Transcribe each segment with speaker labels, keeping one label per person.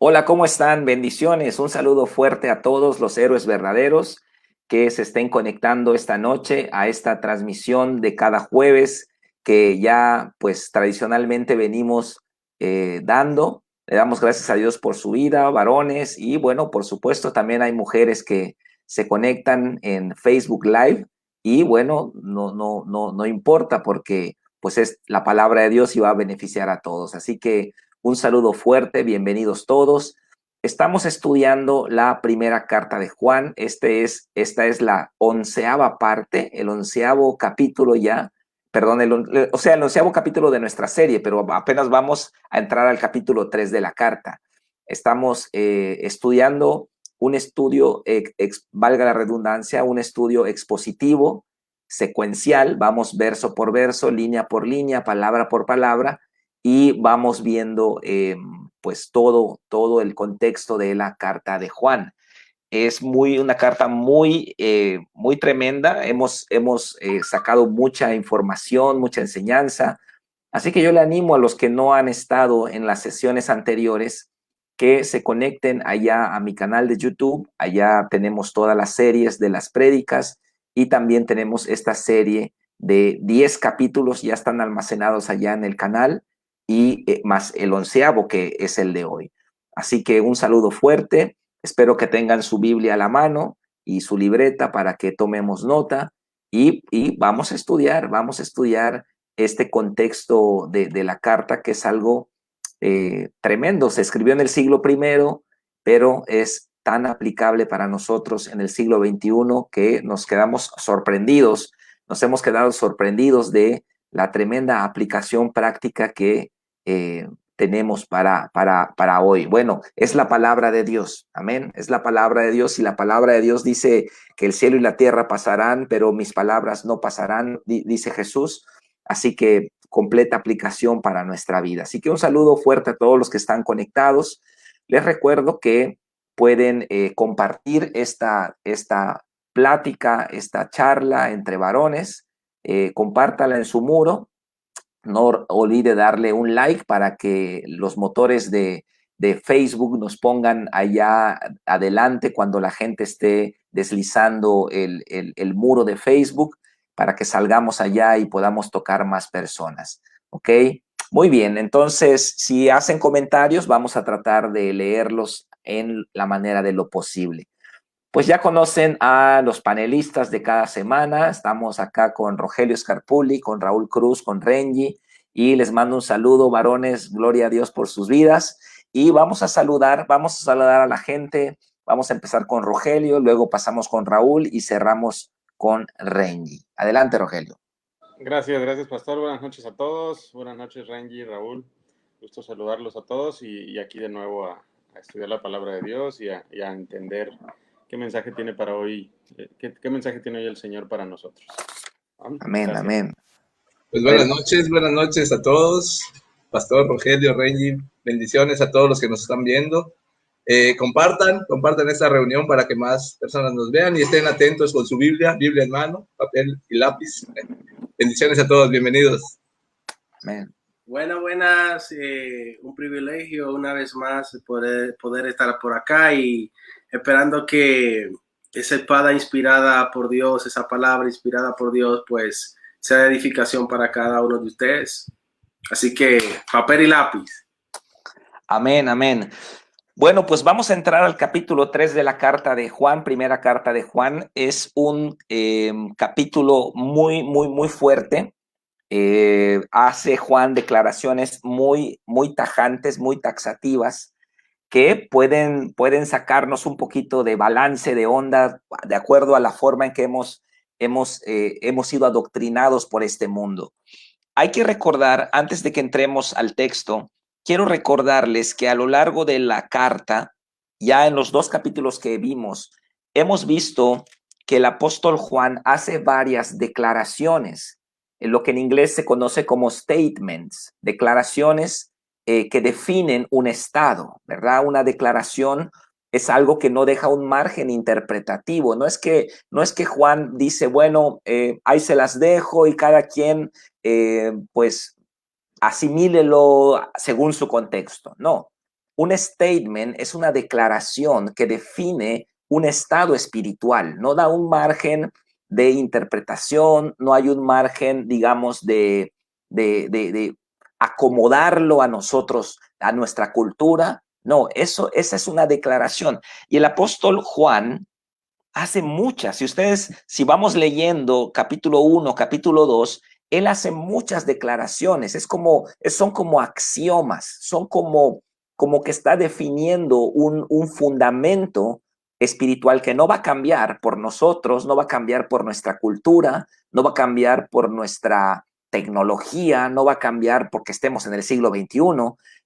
Speaker 1: Hola, ¿cómo están? Bendiciones. Un saludo fuerte a todos los héroes verdaderos que se estén conectando esta noche a esta transmisión de cada jueves que ya pues tradicionalmente venimos dando. Le damos gracias a Dios por su vida, varones, y bueno, por supuesto también hay mujeres que se conectan en Facebook Live y bueno, no importa porque pues es la palabra de Dios y va a beneficiar a todos. Así que un saludo fuerte, bienvenidos todos. Estamos estudiando la primera carta de Juan. Esta es la 11ª parte, el 11º capítulo ya, perdón, el 11º capítulo de nuestra serie, pero apenas vamos a entrar al capítulo 3 de la carta. Estamos estudiando un estudio, valga la redundancia, un estudio expositivo, secuencial. Vamos verso por verso, línea por línea, palabra por palabra, y vamos viendo pues todo el contexto de la carta de Juan. Es una carta muy tremenda. Hemos sacado mucha información, mucha enseñanza. Así que yo le animo a los que no han estado en las sesiones anteriores que se conecten allá a mi canal de YouTube. Allá tenemos todas las series de las prédicas y también tenemos esta serie de 10 capítulos, ya están almacenados allá en el canal, y más el 11º que es el de hoy. Así que un saludo fuerte. Espero que tengan su Biblia a la mano y su libreta para que tomemos nota y vamos a estudiar este contexto de la carta, que es algo tremendo. Se escribió en el siglo I, pero es tan aplicable para nosotros en el siglo XXI que nos quedamos sorprendidos, nos hemos quedado sorprendidos de la tremenda aplicación práctica que tenemos para hoy. Bueno, es la palabra de Dios, amén, es la palabra de Dios, y la palabra de Dios dice que el cielo y la tierra pasarán, pero mis palabras no pasarán, dice Jesús. Así que completa aplicación para nuestra vida. Así que un saludo fuerte a todos los que están conectados. Les recuerdo que pueden compartir esta plática, esta charla entre varones. Compártala en su muro. No olvide darle un like para que los motores de Facebook nos pongan allá adelante cuando la gente esté deslizando el muro de Facebook, para que salgamos allá y podamos tocar más personas. ¿Ok? Muy bien, entonces si hacen comentarios vamos a tratar de leerlos en la manera de lo posible. Pues ya conocen a los panelistas de cada semana. Estamos acá con Rogelio Scarpulli, con Raúl Cruz, con Renji, y les mando un saludo, varones, gloria a Dios por sus vidas. Y vamos a saludar a la gente. Vamos a empezar con Rogelio, luego pasamos con Raúl y cerramos con Renji. Adelante, Rogelio.
Speaker 2: Gracias, pastor. Buenas noches a todos. Buenas noches, Renji, Raúl. Gusto saludarlos a todos y aquí de nuevo a estudiar la palabra de Dios y a entender qué mensaje tiene para hoy, qué mensaje tiene hoy el Señor para nosotros.
Speaker 1: Amén,
Speaker 2: Gracias.
Speaker 1: amén.
Speaker 3: Pues buenas noches a todos. Pastor Rogelio, Renji, bendiciones a todos los que nos están viendo. Compartan esta reunión para que más personas nos vean y estén atentos con su Biblia en mano, papel y lápiz. Bendiciones a todos, bienvenidos.
Speaker 1: Amén.
Speaker 4: Buenas, un privilegio una vez más poder estar por acá y esperando que esa espada inspirada por Dios, esa palabra inspirada por Dios, pues sea de edificación para cada uno de ustedes. Así que papel y lápiz.
Speaker 1: Amén, amén. Bueno, pues vamos a entrar al capítulo 3 de la carta de Juan, primera carta de Juan. Es un capítulo muy fuerte. Hace Juan declaraciones muy tajantes, muy taxativas, que pueden sacarnos un poquito de balance, de onda, de acuerdo a la forma en que hemos sido adoctrinados por este mundo. Hay que recordar, antes de que entremos al texto, quiero recordarles que a lo largo de la carta, ya en los 2 capítulos que vimos, hemos visto que el apóstol Juan hace varias declaraciones, en lo que en inglés se conoce como statements, declaraciones que definen un estado, ¿verdad? Una declaración es algo que no deja un margen interpretativo. No es que Juan dice, bueno, ahí se las dejo y cada quien pues asimílelo según su contexto. No, un statement es una declaración que define un estado espiritual, no da un margen de interpretación, no hay un margen, digamos, de acomodarlo a nosotros, a nuestra cultura. No, esa es una declaración. Y el apóstol Juan hace muchas. Si vamos leyendo capítulo 1, capítulo 2, él hace muchas declaraciones. Son como axiomas, son como que está definiendo un fundamento espiritual que no va a cambiar por nosotros, no va a cambiar por nuestra cultura, no va a cambiar por nuestra tecnología, no va a cambiar porque estemos en el siglo XXI.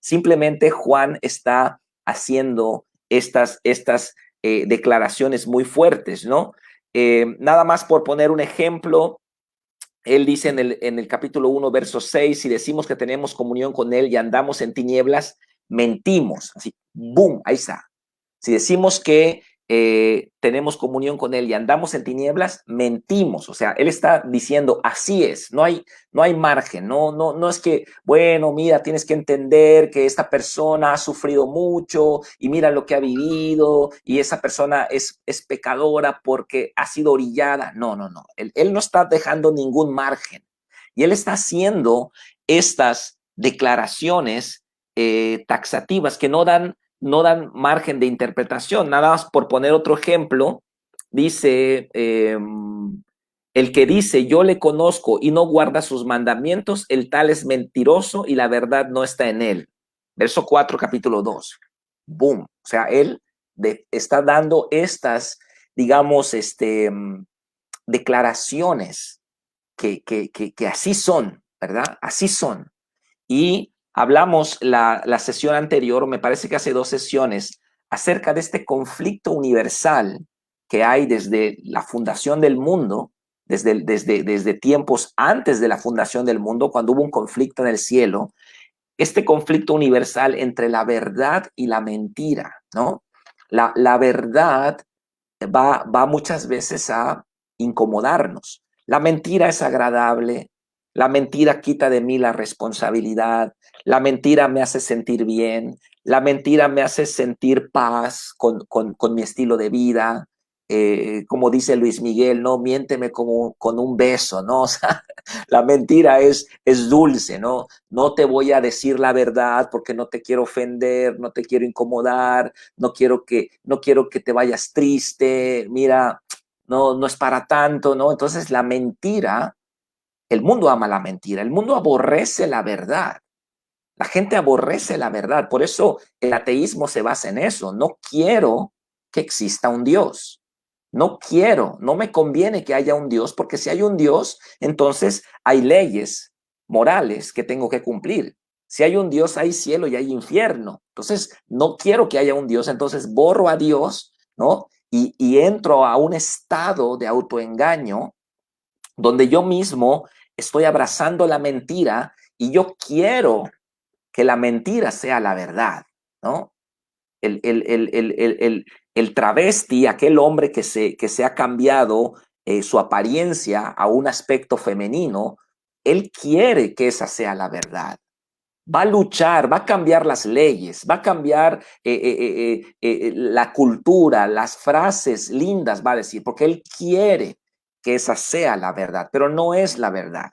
Speaker 1: Simplemente Juan está haciendo estas declaraciones muy fuertes, ¿no? Nada más por poner un ejemplo, él dice en el capítulo 1, verso 6, si decimos que tenemos comunión con él y andamos en tinieblas, mentimos. Así, boom, ahí está. Si decimos que tenemos comunión con él y andamos en tinieblas, mentimos. O sea, él está diciendo, así es, no hay margen, no es que, bueno, mira, tienes que entender que esta persona ha sufrido mucho y mira lo que ha vivido y esa persona es pecadora porque ha sido orillada. No. Él no está dejando ningún margen y él está haciendo estas declaraciones taxativas que no dan margen de interpretación. Nada más por poner otro ejemplo, dice, el que dice yo le conozco y no guarda sus mandamientos, el tal es mentiroso y la verdad no está en él. Verso 4, capítulo 2. Boom. O sea, él está dando estas, digamos, declaraciones que así son, ¿verdad? Así son. Y hablamos la sesión anterior, me parece que hace 2 sesiones, acerca de este conflicto universal que hay desde la fundación del mundo, desde tiempos antes de la fundación del mundo, cuando hubo un conflicto en el cielo, este conflicto universal entre la verdad y la mentira, ¿no? La verdad va muchas veces a incomodarnos. La mentira es agradable, la mentira quita de mí la responsabilidad, la mentira me hace sentir bien, la mentira me hace sentir paz con mi estilo de vida. Como dice Luis Miguel, no, miénteme como con un beso, ¿no? O sea, la mentira es dulce, ¿no? No te voy a decir la verdad porque no te quiero ofender, no te quiero incomodar, no quiero que te vayas triste, mira, no es para tanto, ¿no? Entonces la mentira, el mundo ama la mentira, el mundo aborrece la verdad. La gente aborrece la verdad, por eso el ateísmo se basa en eso. No quiero que exista un Dios. No quiero, no me conviene que haya un Dios, porque si hay un Dios, entonces hay leyes morales que tengo que cumplir. Si hay un Dios, hay cielo y hay infierno. Entonces, no quiero que haya un Dios, entonces borro a Dios, ¿no? Y entro a un estado de autoengaño donde yo mismo estoy abrazando la mentira y yo quiero que la mentira sea la verdad, ¿no? El travesti, aquel hombre que se ha cambiado su apariencia a un aspecto femenino, él quiere que esa sea la verdad. Va a luchar, va a cambiar las leyes, va a cambiar la cultura, las frases lindas, va a decir, porque él quiere que esa sea la verdad, pero no es la verdad.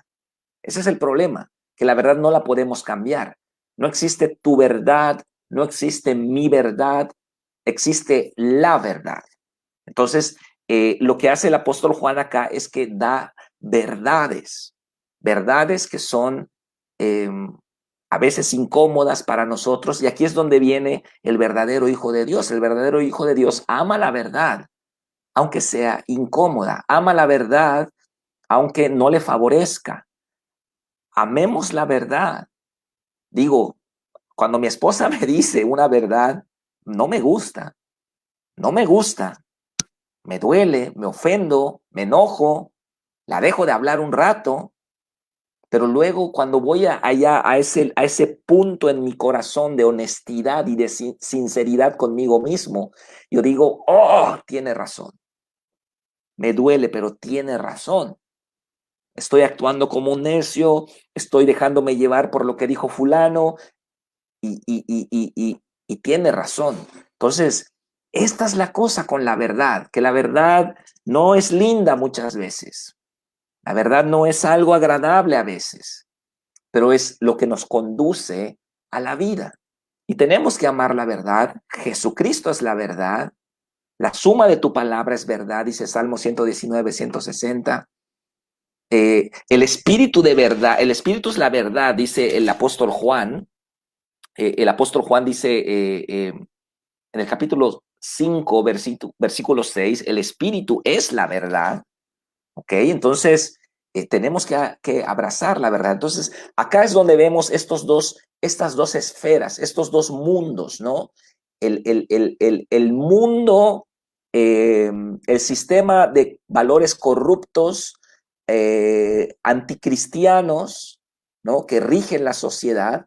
Speaker 1: Ese es el problema, que la verdad no la podemos cambiar. No existe tu verdad, no existe mi verdad, existe la verdad. Entonces, lo que hace el apóstol Juan acá es que da verdades que son a veces incómodas para nosotros, y aquí es donde viene el verdadero Hijo de Dios. El verdadero Hijo de Dios ama la verdad, aunque sea incómoda, ama la verdad, aunque no le favorezca. Amemos la verdad. Digo, cuando mi esposa me dice una verdad, no me gusta, me duele, me ofendo, me enojo, la dejo de hablar un rato, pero luego cuando voy allá a ese punto en mi corazón de honestidad y de sinceridad conmigo mismo, yo digo, oh, tiene razón. Me duele, pero tiene razón. Estoy actuando como un necio, estoy dejándome llevar por lo que dijo fulano, y y tiene razón. Entonces, esta es la cosa con la verdad, que la verdad no es linda muchas veces. La verdad no es algo agradable a veces, pero es lo que nos conduce a la vida. Y tenemos que amar la verdad. Jesucristo es la verdad. La suma de tu palabra es verdad, dice Salmo 119, 160. El espíritu de verdad, el espíritu es la verdad, dice el apóstol Juan. El apóstol Juan dice en el capítulo 5, versículo 6, el espíritu es la verdad. ¿Ok? Entonces, tenemos que abrazar la verdad. Entonces, acá es donde vemos estas dos esferas, estos dos mundos, ¿no? El mundo, el sistema de valores corruptos, anticristianos, ¿no? Que rigen la sociedad,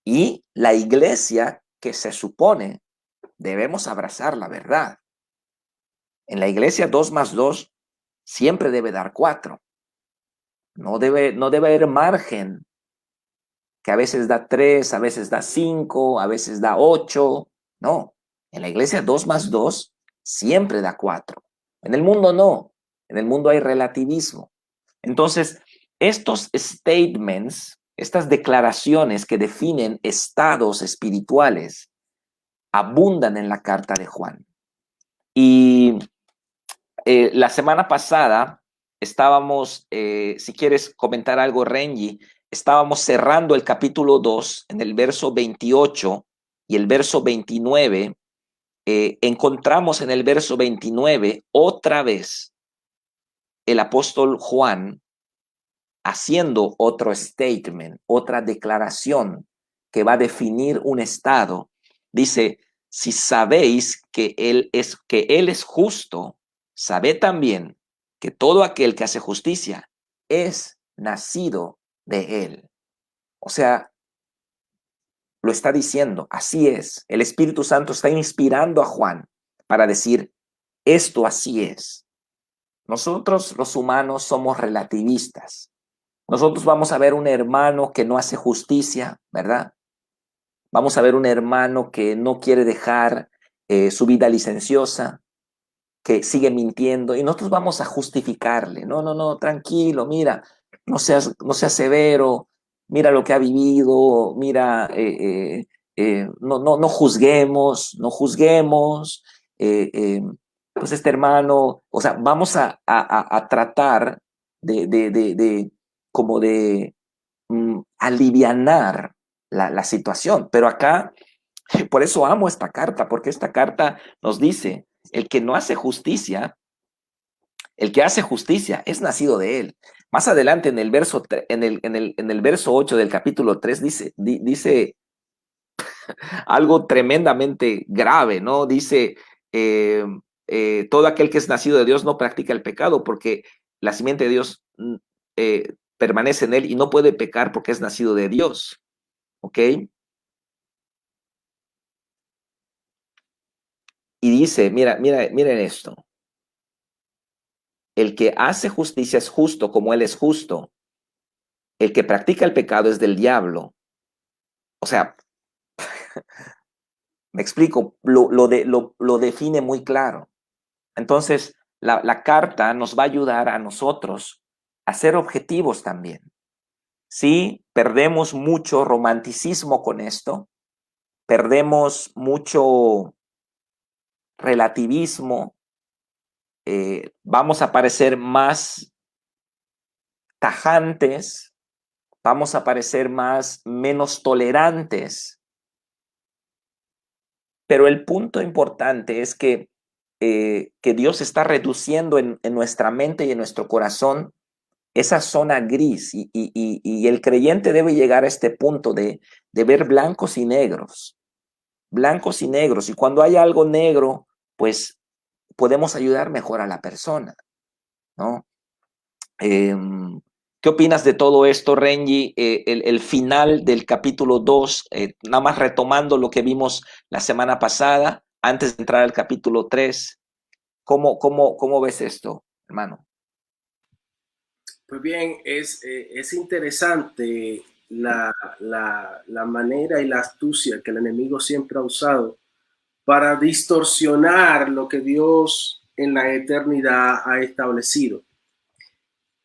Speaker 1: y la iglesia que se supone debemos abrazar la verdad. En la iglesia 2 más 2 siempre debe dar 4. No debe haber margen, que a veces da 3, a veces da 5, a veces da 8. No, en la iglesia 2 más 2 siempre da 4. En el mundo no, en el mundo hay relativismo. Entonces, estos statements, estas declaraciones que definen estados espirituales, abundan en la carta de Juan. Y la semana pasada estábamos, si quieres comentar algo, Renji, estábamos cerrando el capítulo 2 en el verso 28 y el verso 29. Encontramos en el verso 29 otra vez el apóstol Juan haciendo otro statement, otra declaración que va a definir un estado. Dice, si sabéis que él es justo, sabed también que todo aquel que hace justicia es nacido de él. O sea, lo está diciendo, así es. El Espíritu Santo está inspirando a Juan para decir, esto así es. Nosotros los humanos somos relativistas. Nosotros vamos a ver un hermano que no hace justicia, ¿verdad? Vamos a ver un hermano que no quiere dejar su vida licenciosa, que sigue mintiendo, y nosotros vamos a justificarle. No, tranquilo, mira, no seas severo, mira lo que ha vivido, mira, no juzguemos, pues este hermano, o sea, vamos a tratar de como de alivianar la situación. Pero acá, por eso amo esta carta, porque esta carta nos dice, el que no hace justicia, el que hace justicia es nacido de él. Más adelante en el verso, en el verso 8 del capítulo 3 dice algo tremendamente grave, ¿no? Dice, todo aquel que es nacido de Dios no practica el pecado, porque la simiente de Dios permanece en él y no puede pecar porque es nacido de Dios. ¿Ok? Y dice, miren esto. El que hace justicia es justo como él es justo. El que practica el pecado es del diablo. O sea, me explico, lo define muy claro. Entonces, la carta nos va a ayudar a nosotros a ser objetivos también. Sí, perdemos mucho romanticismo con esto, perdemos mucho relativismo, vamos a parecer más tajantes, vamos a parecer menos tolerantes. Pero el punto importante es que Dios está reduciendo en nuestra mente y en nuestro corazón esa zona gris, y el creyente debe llegar a este punto de ver blancos y negros, y cuando hay algo negro, pues podemos ayudar mejor a la persona, ¿no? ¿Qué opinas de todo esto, Renji? El final del capítulo 2, nada más retomando lo que vimos la semana pasada, antes de entrar al capítulo 3, ¿cómo ves esto, hermano?
Speaker 4: Pues bien, es interesante la manera y la astucia que el enemigo siempre ha usado para distorsionar lo que Dios en la eternidad ha establecido.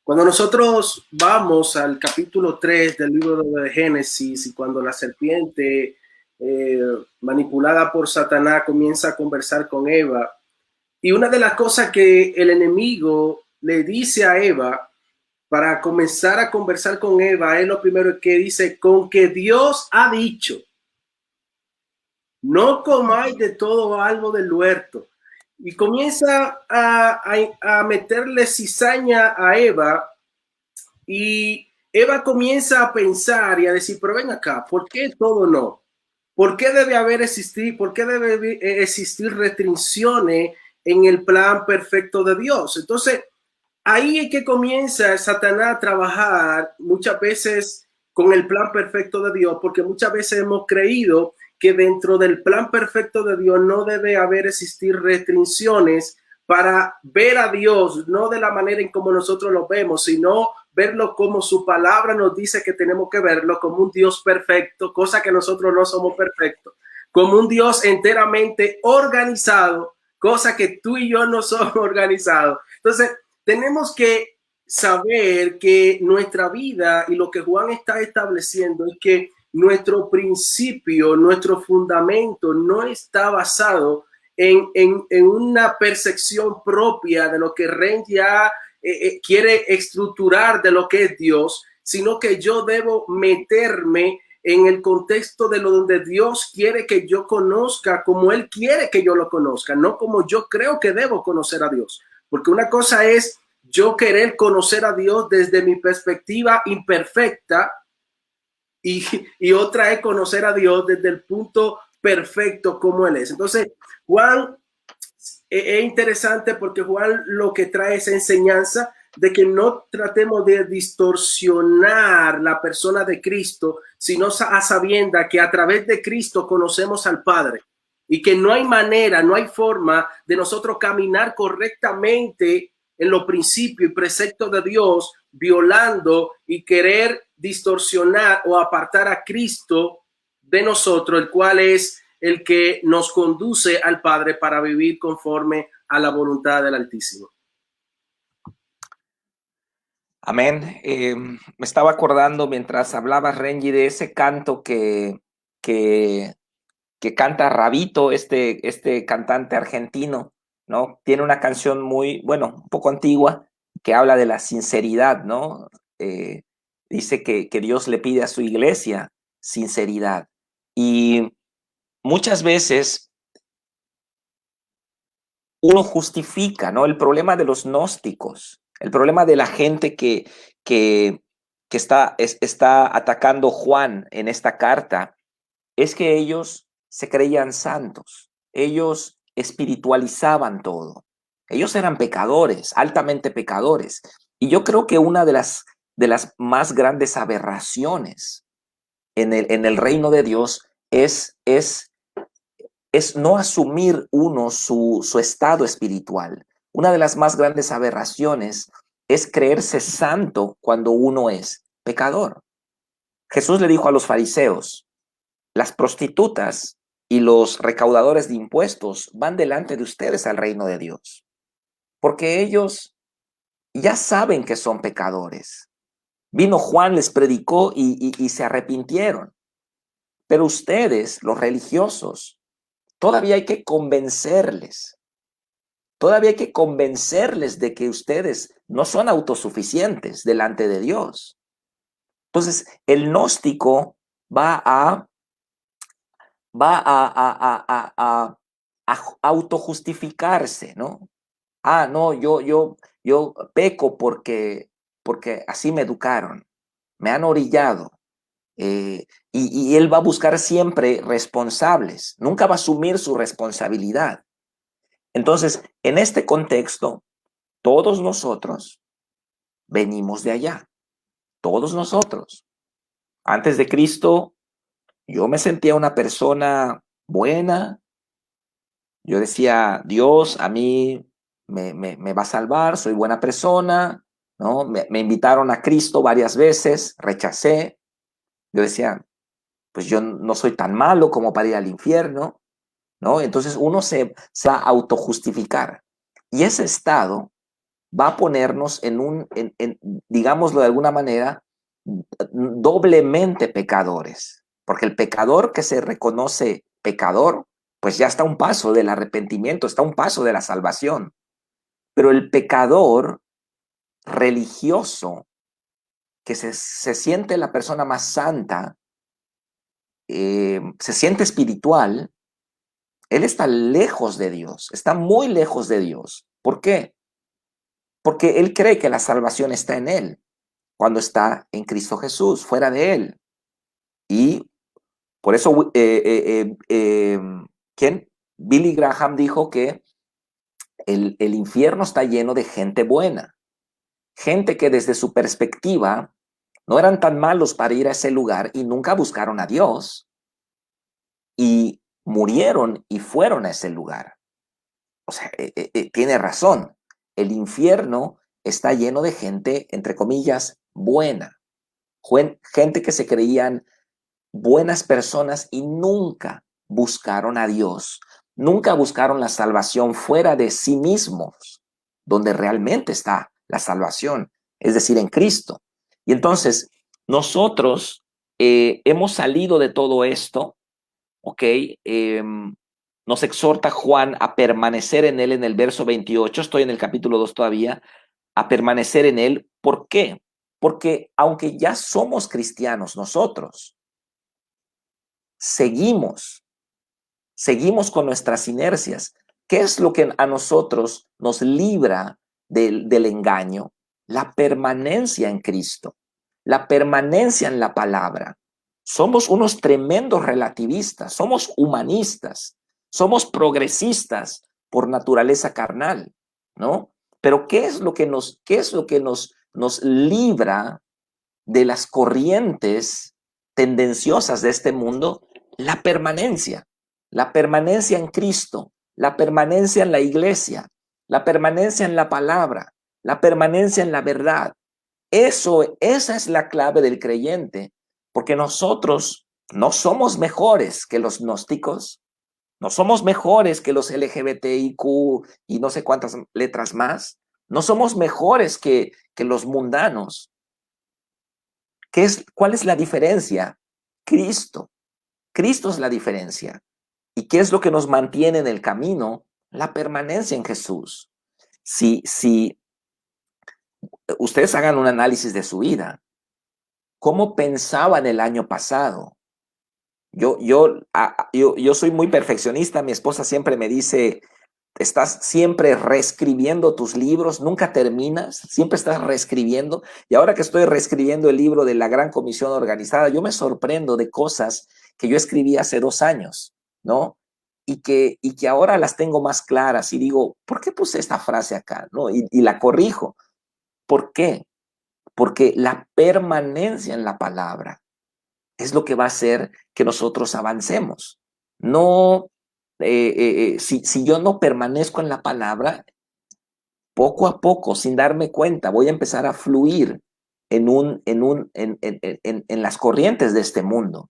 Speaker 4: Cuando nosotros vamos al capítulo 3 del libro de Génesis y cuando la serpiente manipulada por Satanás comienza a conversar con Eva, y una de las cosas que el enemigo le dice a Eva para comenzar a conversar con Eva es lo primero que dice: con que Dios ha dicho, no comáis de todo árbol del huerto. Y comienza a meterle cizaña a Eva, y Eva comienza a pensar y a decir, pero ven acá, ¿por qué todo no? ¿Por qué debe existir restricciones en el plan perfecto de Dios? Entonces, ahí es que comienza Satanás a trabajar muchas veces con el plan perfecto de Dios, porque muchas veces hemos creído que dentro del plan perfecto de Dios no debe haber existir restricciones para ver a Dios, no de la manera en como nosotros lo vemos, sino verlo como su palabra nos dice que tenemos que verlo, como un Dios perfecto, cosa que nosotros no somos perfectos, como un Dios enteramente organizado, cosa que tú y yo no somos organizados. Entonces, tenemos que saber que nuestra vida y lo que Juan está estableciendo es que nuestro principio, nuestro fundamento no está basado en una percepción propia de lo que Ren ya quiere estructurar de lo que es Dios, sino que yo debo meterme en el contexto de lo donde Dios quiere que yo conozca, como Él quiere que yo lo conozca, no como yo creo que debo conocer a Dios. Porque una cosa es yo querer conocer a Dios desde mi perspectiva imperfecta y otra es conocer a Dios desde el punto perfecto como Él es. Entonces, Juan es interesante porque Juan lo que trae es enseñanza de que no tratemos de distorsionar la persona de Cristo, sino a sabienda que a través de Cristo conocemos al Padre y que no hay manera, no hay forma de nosotros caminar correctamente en los principios y preceptos de Dios, violando y querer distorsionar o apartar a Cristo de nosotros, el cual es el que nos conduce al Padre para vivir conforme a la voluntad del Altísimo.
Speaker 1: Amén. Me estaba acordando mientras hablabas, Renji, de ese canto que canta Rabito, este cantante argentino, ¿no? Tiene una canción muy, bueno, un poco antigua, que habla de la sinceridad, ¿no? Dice que Dios le pide a su iglesia sinceridad. Y muchas veces uno justifica, ¿no? El problema de los gnósticos, el problema de la gente que está atacando Juan en esta carta, es que ellos se creían santos, ellos espiritualizaban todo, ellos eran pecadores, altamente pecadores. Y yo creo que una de las más grandes aberraciones en el reino de Dios es no asumir uno su estado espiritual. Una de las más grandes aberraciones es creerse santo cuando uno es pecador. Jesús le dijo a los fariseos: las prostitutas y los recaudadores de impuestos van delante de ustedes al reino de Dios, porque ellos ya saben que son pecadores. Vino Juan, les predicó y se arrepintieron. Pero ustedes, los religiosos, todavía hay que convencerles. Todavía hay que convencerles de que ustedes no son autosuficientes delante de Dios. Entonces, el gnóstico va a autojustificarse, ¿no? Ah, no, yo peco porque así me educaron, me han orillado. Y él va a buscar siempre responsables, nunca va a asumir su responsabilidad. Entonces, en este contexto, todos nosotros venimos de allá, todos nosotros. Antes de Cristo, yo me sentía una persona buena. Yo decía, Dios a mí me va a salvar, soy buena persona, ¿no? Me invitaron a Cristo varias veces, rechacé. Yo decía, pues yo no soy tan malo como para ir al infierno, ¿no? Entonces uno se va a autojustificar. Y ese estado va a ponernos digámoslo de alguna manera, doblemente pecadores. Porque el pecador que se reconoce pecador, pues ya está a un paso del arrepentimiento, está a un paso de la salvación. Pero el pecador religioso, que se siente la persona más santa, se siente espiritual, él está lejos de Dios, está muy lejos de Dios. ¿Por qué? Porque él cree que la salvación está en él, cuando está en Cristo Jesús, fuera de él. Y por eso, ¿quién? Billy Graham dijo que el infierno está lleno de gente buena, gente que desde su perspectiva no eran tan malos para ir a ese lugar y nunca buscaron a Dios y murieron y fueron a ese lugar. O sea, tiene razón. El infierno está lleno de gente, entre comillas, buena. Gente que se creían buenas personas y nunca buscaron a Dios. Nunca buscaron la salvación fuera de sí mismos, donde realmente está la salvación, es decir, en Cristo. Y entonces, nosotros hemos salido de todo esto, ¿ok? Nos exhorta Juan a permanecer en él en el verso 28, estoy en el capítulo 2 todavía, a permanecer en él. ¿Por qué? Porque aunque ya somos cristianos nosotros, seguimos con nuestras inercias. ¿Qué es lo que a nosotros nos libra del engaño? La permanencia en Cristo, la permanencia en la palabra. Somos unos tremendos relativistas, somos humanistas, somos progresistas por naturaleza carnal, ¿no? Pero ¿qué es lo que nos libra de las corrientes tendenciosas de este mundo? La permanencia en Cristo, la permanencia en la iglesia, la permanencia en la palabra, la permanencia en la verdad. Esa es la clave del creyente, porque nosotros no somos mejores que los gnósticos, no somos mejores que los LGBTIQ y no sé cuántas letras más, no somos mejores que los mundanos. ¿Cuál es la diferencia? Cristo. Cristo es la diferencia. ¿Y qué es lo que nos mantiene en el camino? La permanencia en Jesús. Si ustedes hagan un análisis de su vida, ¿cómo pensaban el año pasado? Yo soy muy perfeccionista, mi esposa siempre me dice, estás siempre reescribiendo tus libros, nunca terminas, siempre estás reescribiendo. Y ahora que estoy reescribiendo el libro de la Gran Comisión Organizada, yo me sorprendo de cosas que yo escribí hace 2 años, ¿no? Y que ahora las tengo más claras y digo, ¿por qué puse esta frase acá? ¿No? Y la corrijo. ¿Por qué? Porque la permanencia en la palabra es lo que va a hacer que nosotros avancemos. No, si yo no permanezco en la palabra, poco a poco, sin darme cuenta, voy a empezar a fluir en las corrientes de este mundo.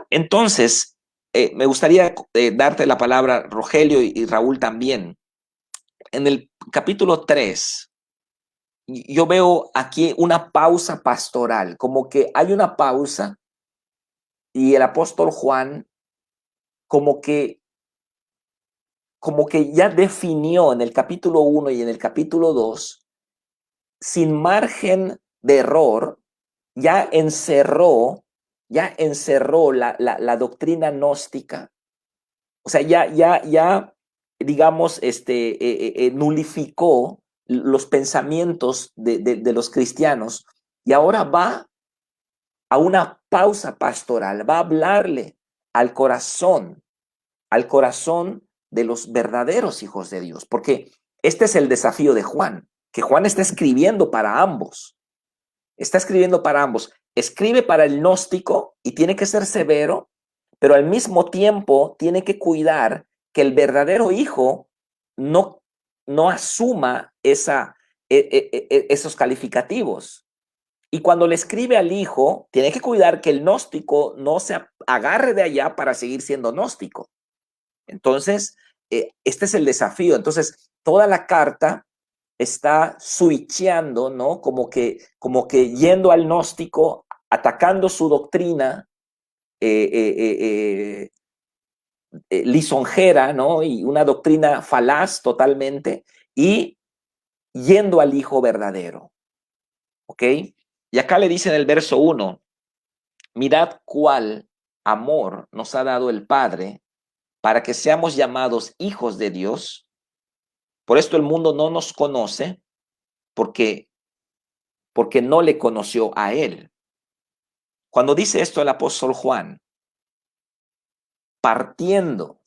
Speaker 1: Entonces, me gustaría darte la palabra, Rogelio y Raúl también. En el capítulo 3, yo veo aquí una pausa pastoral, como que hay una pausa y el apóstol Juan como que ya definió en el capítulo 1 y en el capítulo 2, sin margen de error, ya encerró la doctrina gnóstica. O sea, ya digamos, nulificó los pensamientos de los cristianos y ahora va a una pausa pastoral, va a hablarle al corazón de los verdaderos hijos de Dios, porque este es el desafío de Juan, que Juan está escribiendo para ambos. Escribe para el gnóstico y tiene que ser severo, pero al mismo tiempo tiene que cuidar que el verdadero hijo no asuma esos calificativos. Y cuando le escribe al hijo, tiene que cuidar que el gnóstico no se agarre de allá para seguir siendo gnóstico. Entonces, este es el desafío. Entonces, toda la carta está switcheando, ¿no? Como que yendo al gnóstico, atacando su doctrina lisonjera, ¿no? Y una doctrina falaz totalmente, y yendo al hijo verdadero, ¿ok? Y acá le dice en el verso 1, mirad cuál amor nos ha dado el Padre para que seamos llamados hijos de Dios. Por esto el mundo no nos conoce, porque no le conoció a Él. Cuando dice esto el apóstol Juan, partiendo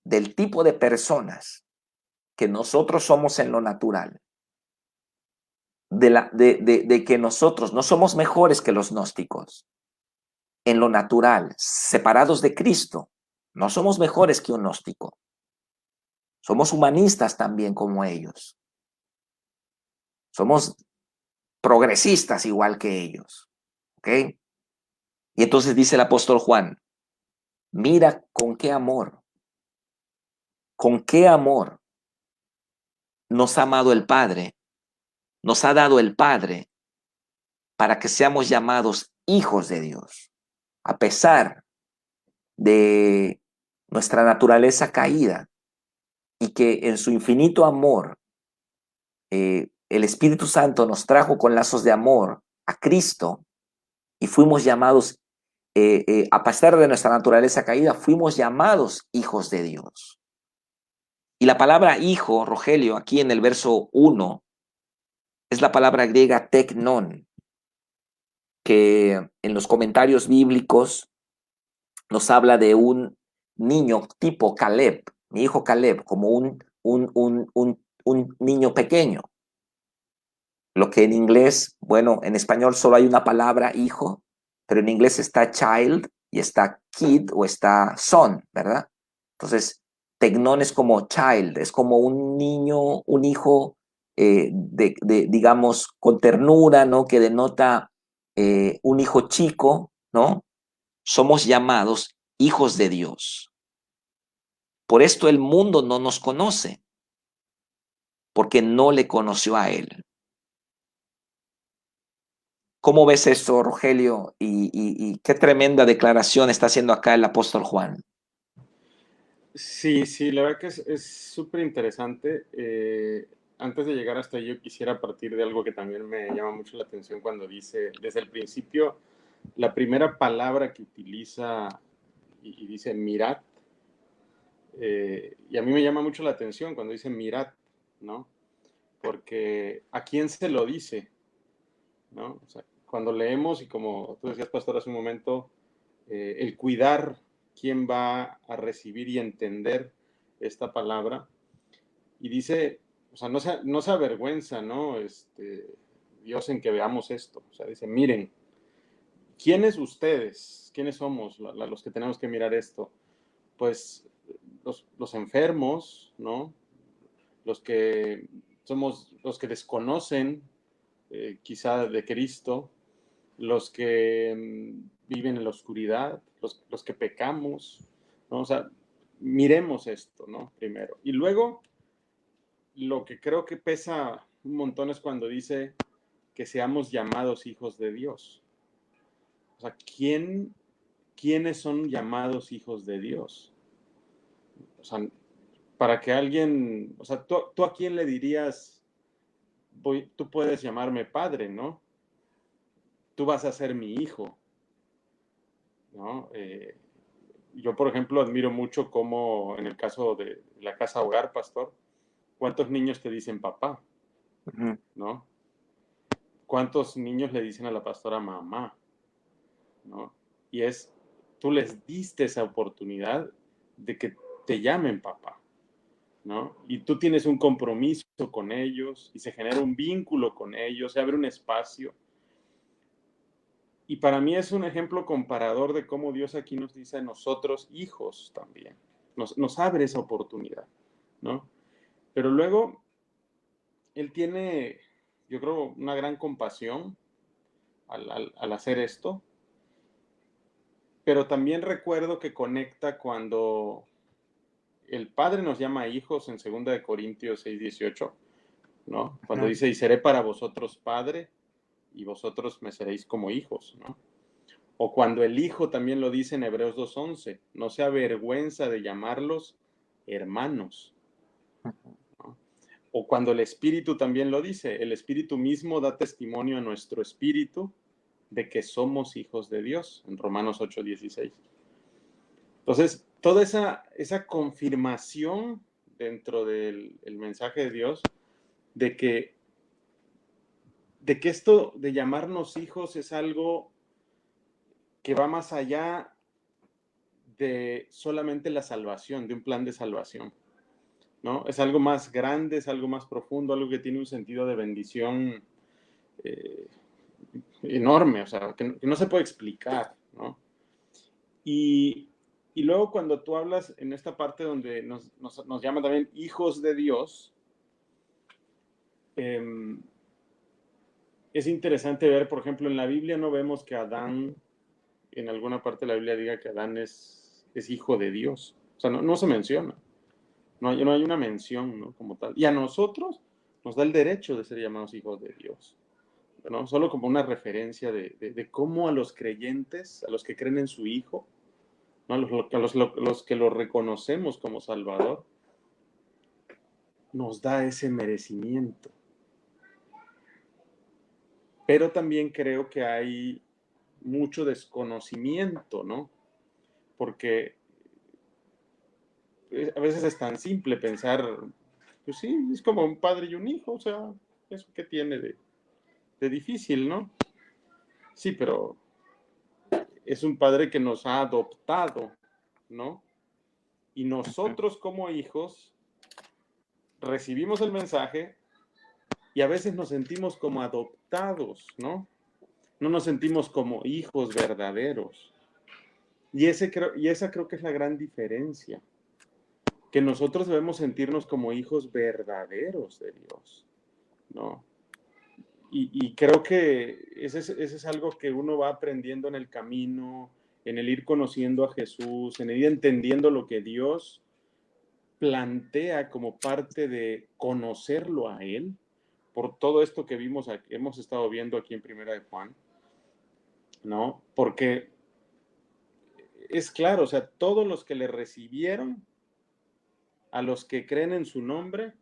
Speaker 1: del tipo de personas que nosotros somos en lo natural, de que nosotros no somos mejores que los gnósticos, en lo natural, separados de Cristo, no somos mejores que un gnóstico. Somos humanistas también como ellos. Somos progresistas igual que ellos. ¿Ok? Y entonces dice el apóstol Juan, mira con qué amor nos ha amado el Padre, nos ha dado el Padre para que seamos llamados hijos de Dios, a pesar de nuestra naturaleza caída, y que en su infinito amor, el Espíritu Santo nos trajo con lazos de amor a Cristo y fuimos llamados, a pesar de nuestra naturaleza caída, fuimos llamados hijos de Dios. Y la palabra hijo, Rogelio, aquí en el verso 1, es la palabra griega teknon, que en los comentarios bíblicos nos habla de un niño tipo Caleb, mi hijo Caleb, como un niño pequeño. Lo que en inglés, bueno, en español solo hay una palabra hijo, pero en inglés está child y está kid o está son, ¿verdad? Entonces, teknon es como child, es como un niño, un hijo, digamos, con ternura, ¿no? Que denota un hijo chico, ¿no? Somos llamados hijos de Dios. Por esto el mundo no nos conoce, porque no le conoció a Él. ¿Cómo ves esto, Rogelio? Y qué tremenda declaración está haciendo acá el apóstol Juan.
Speaker 2: Sí, sí, la verdad que es súper interesante. Antes de llegar hasta ahí, yo quisiera partir de algo que también me llama mucho la atención cuando dice, desde el principio, la primera palabra que utiliza y dice mirad, y a mí me llama mucho la atención cuando dice mirad, ¿no? Porque ¿a quién se lo dice? ¿No? O sea, cuando leemos, y como tú decías, pastor, hace un momento, el cuidar quién va a recibir y entender esta palabra, y dice, o sea, no se avergüenza, ¿no? Dios en que veamos esto, o sea, dice, miren, ¿quiénes ustedes? ¿Quiénes somos los que tenemos que mirar esto? Pues los enfermos, ¿no? Los que somos, los que desconocen quizá de Cristo, los que viven en la oscuridad, los que pecamos, ¿no? O sea, miremos esto, ¿no? Primero. Y luego, lo que creo que pesa un montón es cuando dice que seamos llamados hijos de Dios. O sea, ¿quiénes son llamados hijos de Dios? O sea, para que alguien, o sea, tú a quién le dirías, tú puedes llamarme padre, ¿no? Tú vas a ser mi hijo, ¿no? Yo, por ejemplo, admiro mucho cómo en el caso de la casa hogar, pastor, ¿cuántos niños te dicen papá? ¿No? ¿Cuántos niños le dicen a la pastora mamá? ¿No? Y tú les diste esa oportunidad de que te llamen papá, ¿no? Y tú tienes un compromiso con ellos y se genera un vínculo con ellos, se abre un espacio. Y para mí es un ejemplo comparador de cómo Dios aquí nos dice a nosotros hijos también. Nos abre esa oportunidad, ¿no? Pero luego, Él tiene, yo creo, una gran compasión al hacer esto, pero también recuerdo que conecta cuando el Padre nos llama hijos en 2 Corintios 6:18, ¿no? Cuando dice, y seré para vosotros padre, y vosotros me seréis como hijos, ¿no? O cuando el Hijo también lo dice en Hebreos 2:11, no se avergüenza de llamarlos hermanos, ¿no? O cuando el Espíritu también lo dice, el Espíritu mismo da testimonio a nuestro espíritu de que somos hijos de Dios, en Romanos 8:16. Entonces, toda esa confirmación dentro del mensaje de Dios de que esto de llamarnos hijos es algo que va más allá de solamente la salvación, de un plan de salvación, ¿no? Es algo más grande, es algo más profundo, algo que tiene un sentido de bendición enorme, o sea, que no se puede explicar, ¿no? Y luego cuando tú hablas en esta parte donde nos llaman también hijos de Dios, es interesante ver, por ejemplo, en la Biblia no vemos que Adán, en alguna parte de la Biblia diga que Adán es hijo de Dios. O sea, no se menciona. No hay una mención, ¿no? Como tal. Y a nosotros nos da el derecho de ser llamados hijos de Dios, ¿no? Solo como una referencia de cómo a los creyentes, a los que creen en su Hijo, ¿no? A los que lo reconocemos como Salvador, nos da ese merecimiento. Pero también creo que hay mucho desconocimiento, ¿no? Porque a veces es tan simple pensar, pues sí, es como un padre y un hijo, o sea, ¿eso qué tiene de difícil, no? Sí, pero es un padre que nos ha adoptado, ¿no? Y nosotros como hijos recibimos el mensaje y a veces nos sentimos como adoptados, ¿no? No nos sentimos como hijos verdaderos. Y esa creo que es la gran diferencia, que nosotros debemos sentirnos como hijos verdaderos de Dios, ¿no? Y creo que ese es algo que uno va aprendiendo en el camino, en el ir conociendo a Jesús, en el ir entendiendo lo que Dios plantea como parte de conocerlo a Él, por todo esto que hemos estado viendo aquí en Primera de Juan, ¿no? Porque es claro, o sea, todos los que le recibieron, a los que creen en su nombre,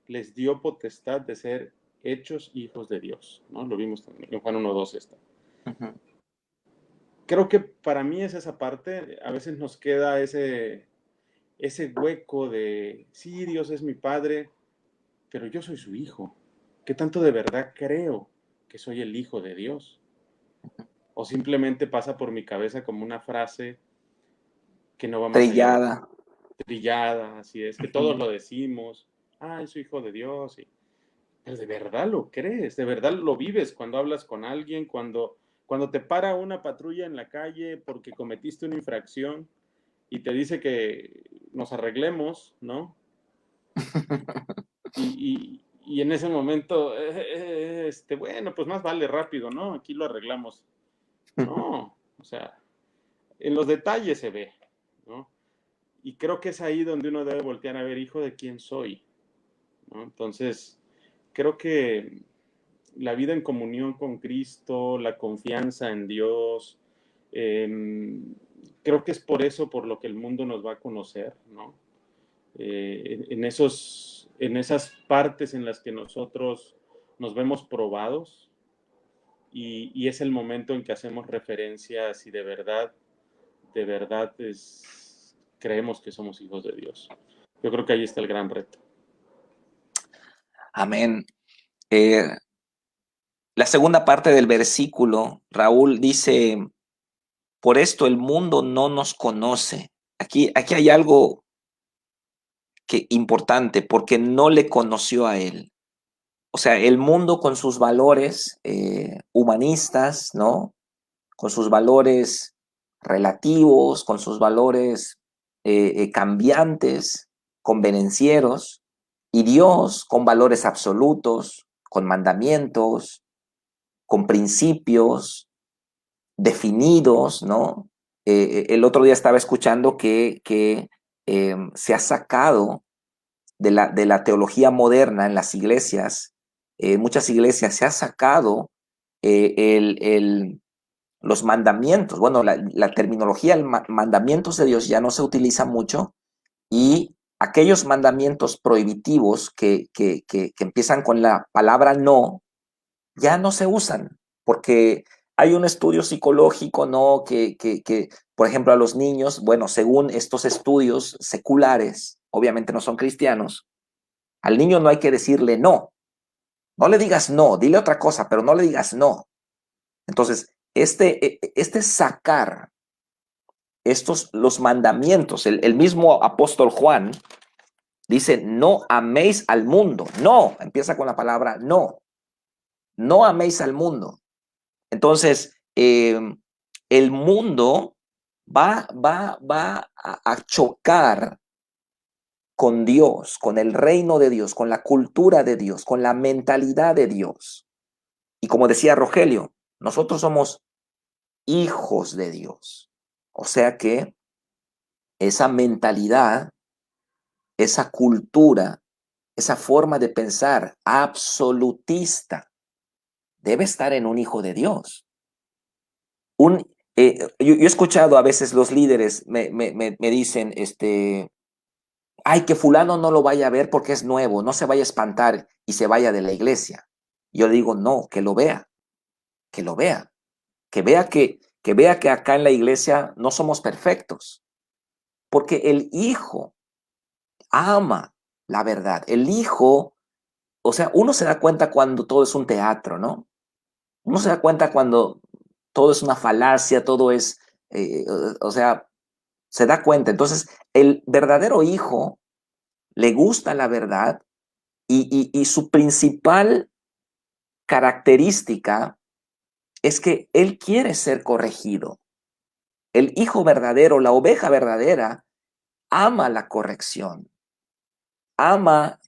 Speaker 2: les dio potestad de ser hechos hijos de Dios, ¿no? Lo vimos también en Juan 1:2 está. Creo que para mí es esa parte, a veces nos queda ese hueco de, sí, Dios es mi Padre, pero yo soy su hijo. ¿Qué tanto de verdad creo que soy el hijo de Dios? O simplemente pasa por mi cabeza como una frase que no va más allá. Trillada, así es, que todos lo decimos, soy hijo de Dios, pero ¿de verdad lo crees? ¿De verdad lo vives cuando hablas con alguien? Cuando te para una patrulla en la calle porque cometiste una infracción y te dice que nos arreglemos, ¿no? Y en ese momento, bueno, pues más vale rápido, ¿no? Aquí lo arreglamos. No, o sea, en los detalles se ve, ¿no? Y creo que es ahí donde uno debe voltear a ver, hijo, de quién soy, ¿no? Entonces, creo que la vida en comunión con Cristo, la confianza en Dios, creo que es por eso por lo que el mundo nos va a conocer, ¿no? En esas partes en las que nosotros nos vemos probados y es el momento en que hacemos referencia a si de verdad creemos que somos hijos de Dios. Yo creo que ahí está el gran reto.
Speaker 1: Amén. La segunda parte del versículo, Raúl, dice, por esto el mundo no nos conoce. Aquí hay algo importante, porque no le conoció a él. O sea, el mundo con sus valores humanistas, ¿no? Con sus valores relativos, con sus valores cambiantes, convenencieros, y Dios con valores absolutos, con mandamientos, con principios definidos, ¿no? El otro día estaba escuchando que se ha sacado de la teología moderna en las iglesias, muchas iglesias se ha sacado los mandamientos. Bueno, la terminología, mandamientos de Dios ya no se utiliza mucho, y aquellos mandamientos prohibitivos que empiezan con la palabra no, ya no se usan, porque hay un estudio psicológico, ¿no? Por ejemplo, a los niños, bueno, según estos estudios seculares, obviamente no son cristianos, al niño no hay que decirle no. No le digas no, dile otra cosa, pero no le digas no. Entonces, este sacar los mandamientos, el mismo apóstol Juan dice, no améis al mundo. No, empieza con la palabra no. No améis al mundo. Entonces, el mundo va a chocar con Dios, con el reino de Dios, con la cultura de Dios, con la mentalidad de Dios. Y como decía Rogelio, nosotros somos hijos de Dios. O sea que esa mentalidad, esa cultura, esa forma de pensar absolutista debe estar en un hijo de Dios. Yo he escuchado a veces los líderes me dicen, ay, que fulano no lo vaya a ver porque es nuevo, no se vaya a espantar y se vaya de la iglesia. Yo le digo, no, que lo vea, que lo vea, que vea que acá en la iglesia no somos perfectos, porque el hijo ama la verdad. El hijo, o sea, uno se da cuenta cuando todo es un teatro, ¿no? Uno se da cuenta cuando todo es una falacia, todo es, o sea, se da cuenta. Entonces, el verdadero hijo le gusta la verdad y su principal característica es que él quiere ser corregido. El hijo verdadero, la oveja verdadera, ama la corrección, ama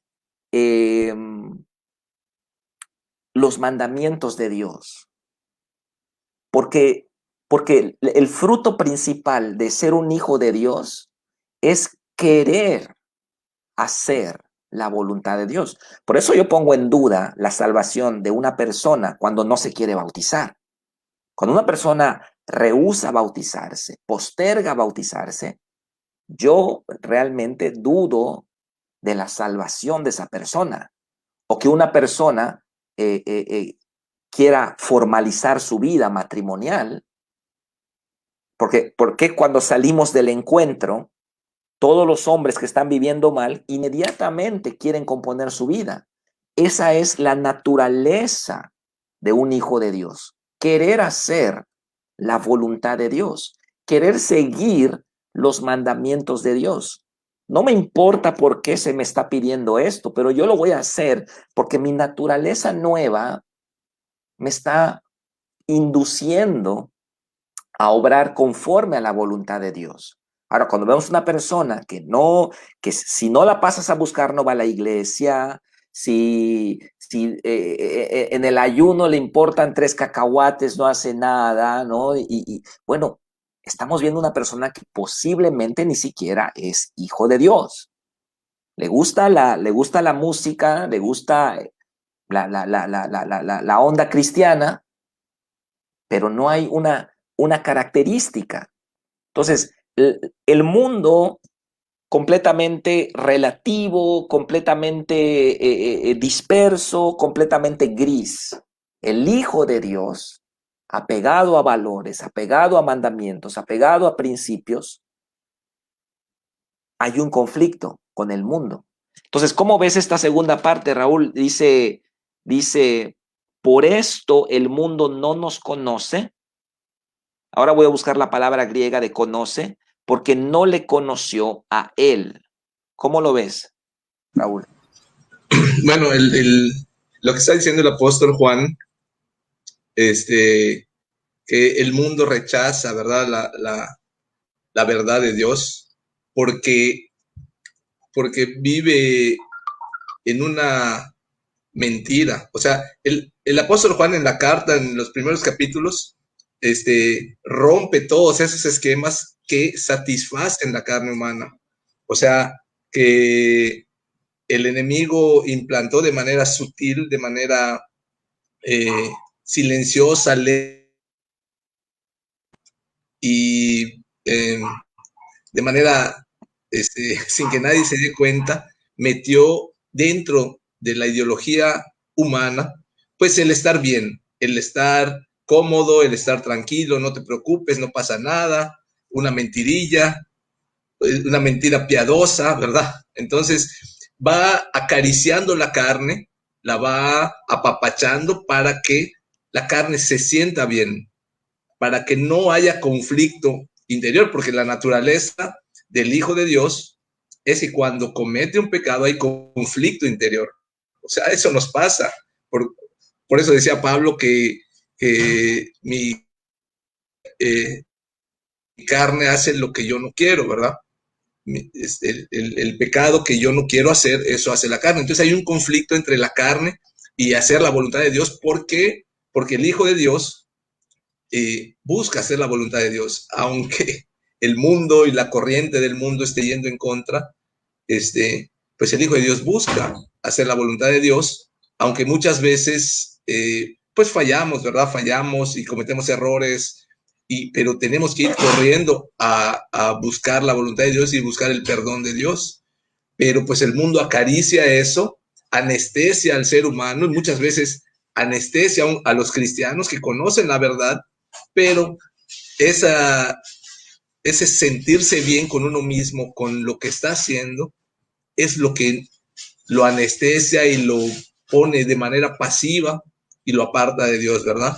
Speaker 1: los mandamientos de Dios, porque el fruto principal de ser un hijo de Dios es querer hacer la voluntad de Dios. Por eso yo pongo en duda la salvación de una persona cuando no se quiere bautizar. Cuando una persona rehúsa bautizarse, posterga bautizarse, yo realmente dudo de la salvación de esa persona. O que una persona quiera formalizar su vida matrimonial, porque cuando salimos del encuentro, todos los hombres que están viviendo mal inmediatamente quieren componer su vida. Esa es la naturaleza de un hijo de Dios. Querer hacer la voluntad de Dios, querer seguir los mandamientos de Dios. No me importa por qué se me está pidiendo esto, pero yo lo voy a hacer porque mi naturaleza nueva me está induciendo a obrar conforme a la voluntad de Dios. Ahora, cuando vemos una persona que si no la pasas a buscar, no va a la iglesia, si en el ayuno le importan 3 cacahuates, no hace nada, ¿no? Bueno, estamos viendo una persona que posiblemente ni siquiera es hijo de Dios. Le gusta la música, le gusta la onda cristiana, pero no hay una característica. Entonces, el mundo completamente relativo, completamente disperso, completamente gris. El Hijo de Dios, apegado a valores, apegado a mandamientos, apegado a principios, hay un conflicto con el mundo. Entonces, ¿cómo ves esta segunda parte, Raúl? Dice, por esto el mundo no nos conoce. Ahora voy a buscar la palabra griega de conoce, porque no le conoció a él. ¿Cómo lo ves, Raúl?
Speaker 3: Bueno, lo que está diciendo el apóstol Juan, que el mundo rechaza, ¿verdad? La verdad de Dios, porque vive en una mentira. O sea, el apóstol Juan en la carta, en los primeros capítulos, rompe todos esos esquemas que satisfacen la carne humana. O sea, que el enemigo implantó de manera sutil, de manera silenciosa, y de manera sin que nadie se dé cuenta, metió dentro de la ideología humana, pues el estar bien, el estar cómodo, el estar tranquilo, no te preocupes, no pasa nada, una mentirilla, una mentira piadosa, ¿verdad? Entonces va acariciando la carne, la va apapachando para que la carne se sienta bien, para que no haya conflicto interior, porque la naturaleza del Hijo de Dios es que cuando comete un pecado hay conflicto interior. O sea, eso nos pasa. Por eso decía Pablo que mi carne hace lo que yo no quiero, ¿verdad? El pecado que yo no quiero hacer, eso hace la carne. Entonces hay un conflicto entre la carne y hacer la voluntad de Dios. ¿Por qué? Porque el Hijo de Dios busca hacer la voluntad de Dios, aunque el mundo y la corriente del mundo esté yendo en contra, pues el Hijo de Dios busca hacer la voluntad de Dios, aunque muchas veces pues fallamos, ¿verdad? Fallamos y cometemos errores, pero tenemos que ir corriendo a buscar la voluntad de Dios y buscar el perdón de Dios. Pero pues el mundo acaricia eso, anestesia al ser humano y muchas veces anestesia a los cristianos que conocen la verdad, pero ese sentirse bien con uno mismo, con lo que está haciendo, es lo que lo anestesia y lo pone de manera pasiva y lo aparta de Dios, ¿verdad?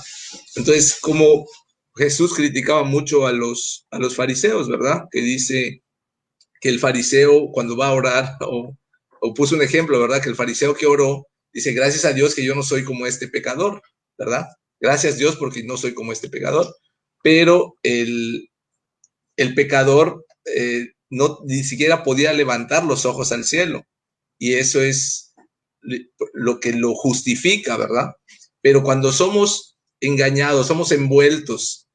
Speaker 3: Entonces, como Jesús criticaba mucho a los fariseos, ¿verdad? Que dice que el fariseo cuando va a orar, o puso un ejemplo, ¿verdad? Que el fariseo que oró, dice, gracias a Dios que yo no soy como este pecador, ¿verdad? Gracias Dios porque no soy como este pecador. Pero el pecador no ni siquiera podía levantar los ojos al cielo. Y eso es lo que lo justifica, ¿verdad? Pero cuando somos engañados, somos envueltos,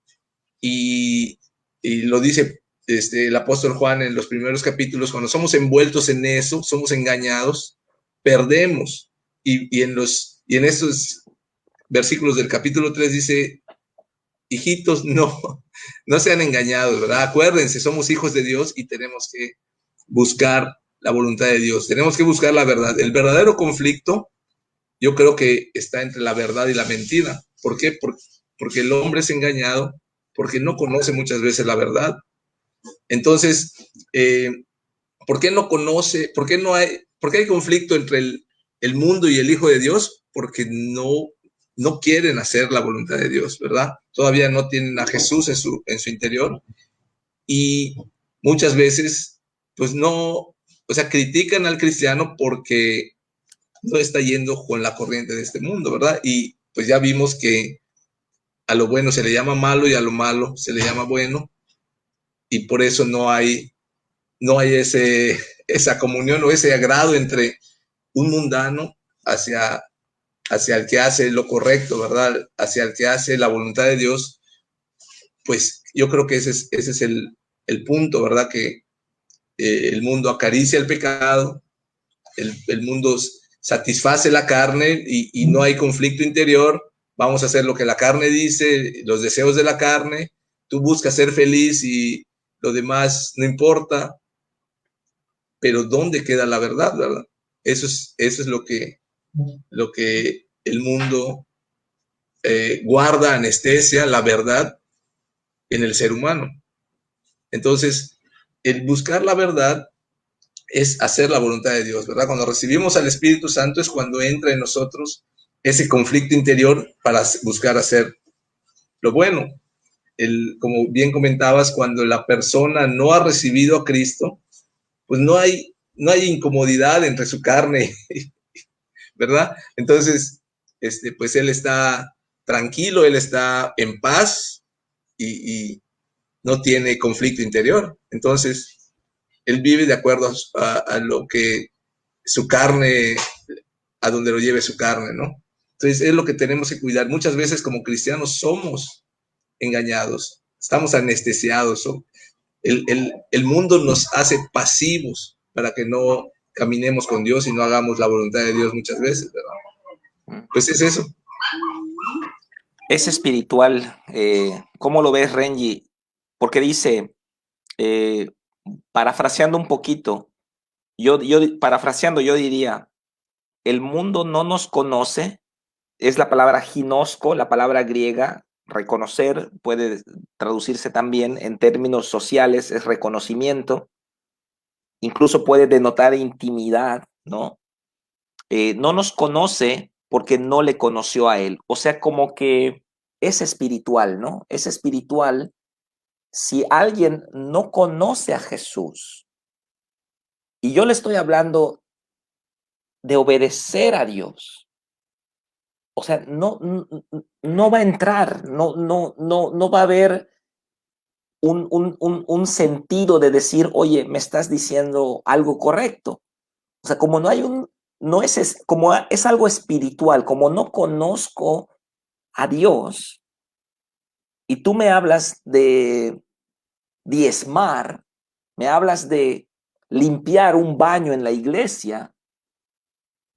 Speaker 3: y lo dice el apóstol Juan en los primeros capítulos, cuando somos envueltos en eso, somos engañados, perdemos. Y en estos versículos del capítulo 3 dice, hijitos, no sean engañados, ¿verdad? Acuérdense, somos hijos de Dios y tenemos que buscar la voluntad de Dios, tenemos que buscar la verdad. El verdadero conflicto, yo creo que está entre la verdad y la mentira. ¿Por qué? Porque el hombre es engañado, porque no conoce muchas veces la verdad. Entonces, ¿por qué no conoce? ¿Por qué hay conflicto entre el mundo y el Hijo de Dios? Porque no quieren hacer la voluntad de Dios, ¿verdad? Todavía no tienen a Jesús en su interior, y muchas veces, pues no, o sea, critican al cristiano porque no está yendo con la corriente de este mundo, ¿verdad? Y pues ya vimos que a lo bueno se le llama malo y a lo malo se le llama bueno, y por eso no hay esa comunión o ese agrado entre un mundano hacia el que hace lo correcto, ¿verdad? Hacia el que hace la voluntad de Dios. Pues yo creo que ese es el punto, ¿verdad? Que el mundo acaricia el pecado, el mundo satisface la carne y no hay conflicto interior. Vamos a hacer lo que la carne dice, los deseos de la carne. Tú buscas ser feliz y lo demás no importa. Pero ¿dónde queda la verdad, verdad? Eso es lo que el mundo guarda, anestesia la verdad en el ser humano. Entonces, el buscar la verdad es hacer la voluntad de Dios, ¿verdad? Cuando recibimos al Espíritu Santo es cuando entra en nosotros ese conflicto interior para buscar hacer lo bueno. Como bien comentabas, cuando la persona no ha recibido a Cristo, pues no hay incomodidad entre su carne, ¿verdad? Entonces, pues él está tranquilo, él está en paz y no tiene conflicto interior. Entonces, él vive de acuerdo a lo que su carne, a donde lo lleve su carne, ¿no? Entonces es lo que tenemos que cuidar. Muchas veces como cristianos somos engañados, estamos anestesiados. El mundo nos hace pasivos para que no caminemos con Dios y no hagamos la voluntad de Dios muchas veces, ¿verdad? Pues es eso.
Speaker 1: Es espiritual. ¿Cómo lo ves, Renji? Porque dice, parafraseando un poquito, parafraseando, yo diría, el mundo no nos conoce, es la palabra ginosco, la palabra griega, reconocer, puede traducirse también en términos sociales, es reconocimiento, incluso puede denotar intimidad, ¿no? No nos conoce porque no le conoció a él, o sea, como que es espiritual, ¿no? Es espiritual. Si alguien no conoce a Jesús, y yo le estoy hablando de obedecer a Dios, o sea, no va a entrar, no va a haber un sentido de decir, oye, me estás diciendo algo correcto. O sea, como no hay como es algo espiritual, como no conozco a Dios, y tú me hablas de diezmar, me hablas de limpiar un baño en la iglesia,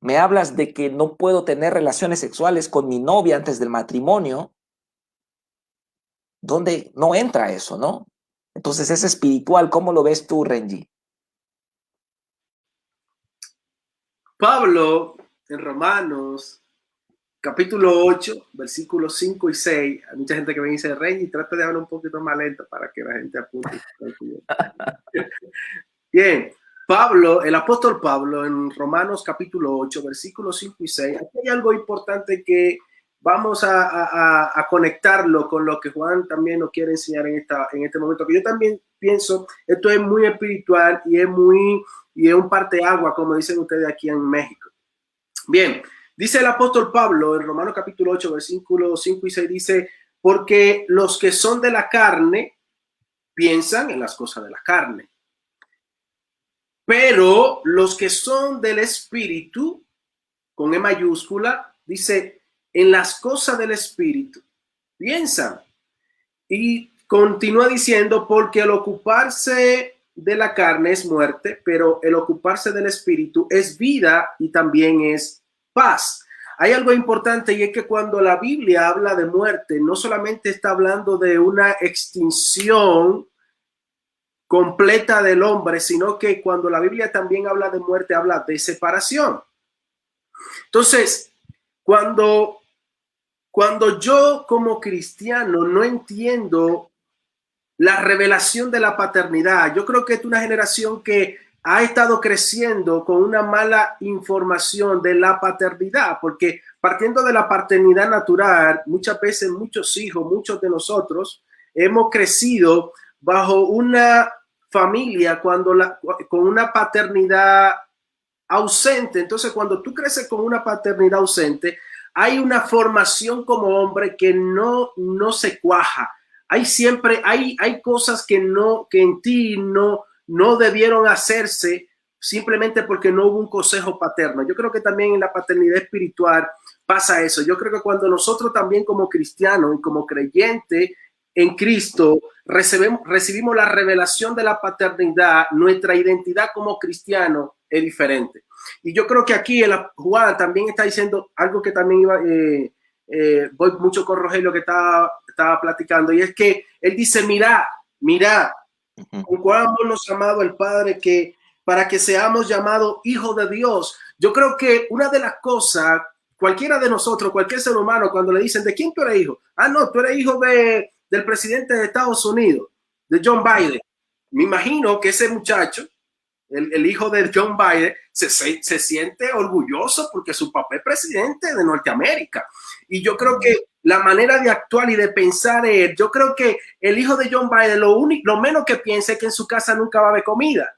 Speaker 1: me hablas de que no puedo tener relaciones sexuales con mi novia antes del matrimonio, ¿dónde no entra eso, no? Entonces es espiritual. ¿Cómo lo ves tú, Renji?
Speaker 4: Pablo, en Romanos, capítulo 8, versículos 5 y 6, hay mucha gente que me dice, Renji, trata de hablar un poquito más lento para que la gente apunte. Bien, Pablo, el apóstol Pablo, en Romanos capítulo 8, versículos 5 y 6, aquí hay algo importante que vamos a conectarlo con lo que Juan también nos quiere enseñar en este momento, que yo también pienso, esto es muy espiritual y es un parteagua, como dicen ustedes aquí en México. Bien, dice el apóstol Pablo en Romanos capítulo 8, versículos 5 y 6, dice, porque los que son de la carne piensan en las cosas de la carne, pero los que son del Espíritu, con E mayúscula, dice, en las cosas del Espíritu, piensan. Y continúa diciendo, porque el ocuparse de la carne es muerte, pero el ocuparse del Espíritu es vida y también es paz. Hay algo importante y es que cuando la Biblia habla de muerte, no solamente está hablando de una extinción completa del hombre, sino que cuando la Biblia también habla de muerte, habla de separación. Entonces, cuando yo como cristiano no entiendo la revelación de la paternidad, yo creo que es una generación que ha estado creciendo con una mala información de la paternidad, porque partiendo de la paternidad natural, muchas veces muchos hijos, muchos de nosotros hemos crecido bajo una familia con una paternidad ausente. Entonces, cuando tú creces con una paternidad ausente, hay una formación como hombre que no se cuaja. Hay cosas que en ti no debieron hacerse simplemente porque no hubo un consejo paterno. Yo creo que también en la paternidad espiritual pasa eso. Yo creo que cuando nosotros también como cristianos y como creyentes en Cristo recibimos la revelación de la paternidad, nuestra identidad como cristiano es diferente. Y yo creo que aquí Juan también está diciendo algo que también voy mucho con Rogelio que estaba platicando, y es que él dice, mira, con cuál amor nos ha amado el Padre para que seamos llamados hijos de Dios. Yo creo que una de las cosas, cualquiera de nosotros, cualquier ser humano, cuando le dicen, ¿de quién tú eres hijo? Ah, no, tú eres hijo del presidente de Estados Unidos, de John Biden. Me imagino que ese muchacho, el hijo de John Biden, se siente orgulloso porque su papá es presidente de Norteamérica. Y yo creo que la manera de actuar y de pensar es, yo creo que el hijo de John Biden lo menos que piensa es que en su casa nunca va a haber comida.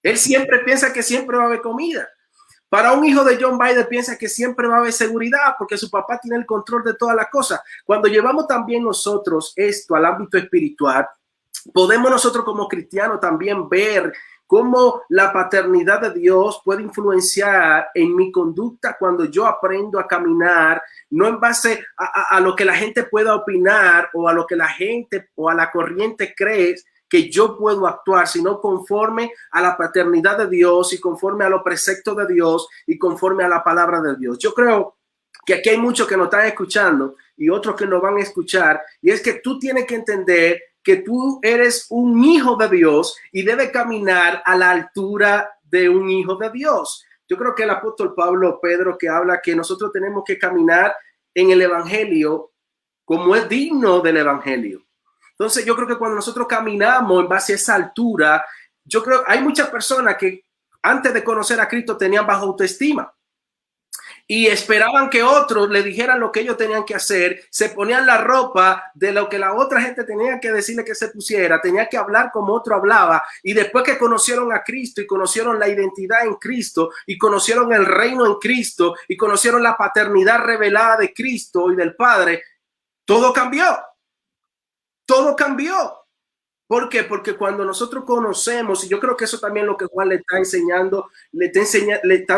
Speaker 4: Él siempre piensa que siempre va a haber comida. Para un hijo de John Biden piensa que siempre va a haber seguridad porque su papá tiene el control de todas las cosas. Cuando llevamos también nosotros esto al ámbito espiritual, podemos nosotros como cristianos también ver cómo la paternidad de Dios puede influenciar en mi conducta cuando yo aprendo a caminar, no en base a lo que la gente pueda opinar o a lo que la gente o a la corriente cree que yo puedo actuar, sino conforme a la paternidad de Dios y conforme a los preceptos de Dios y conforme a la palabra de Dios. Yo creo que aquí hay muchos que nos están escuchando y otros que nos van a escuchar, y es que tú tienes que entender que tú eres un hijo de Dios y debes caminar a la altura de un hijo de Dios. Yo creo que el apóstol Pedro, que habla que nosotros tenemos que caminar en el evangelio como es digno del evangelio. Entonces yo creo que cuando nosotros caminamos en base a esa altura, yo creo que hay muchas personas que antes de conocer a Cristo tenían baja autoestima y esperaban que otros le dijeran lo que ellos tenían que hacer, se ponían la ropa de lo que la otra gente tenía que decirle que se pusiera, tenía que hablar como otro hablaba, y después que conocieron a Cristo y conocieron la identidad en Cristo y conocieron el reino en Cristo y conocieron la paternidad revelada de Cristo y del Padre, todo cambió. Todo cambió. ¿Por qué? Porque cuando nosotros conocemos, y yo creo que eso también es lo que Juan le estaba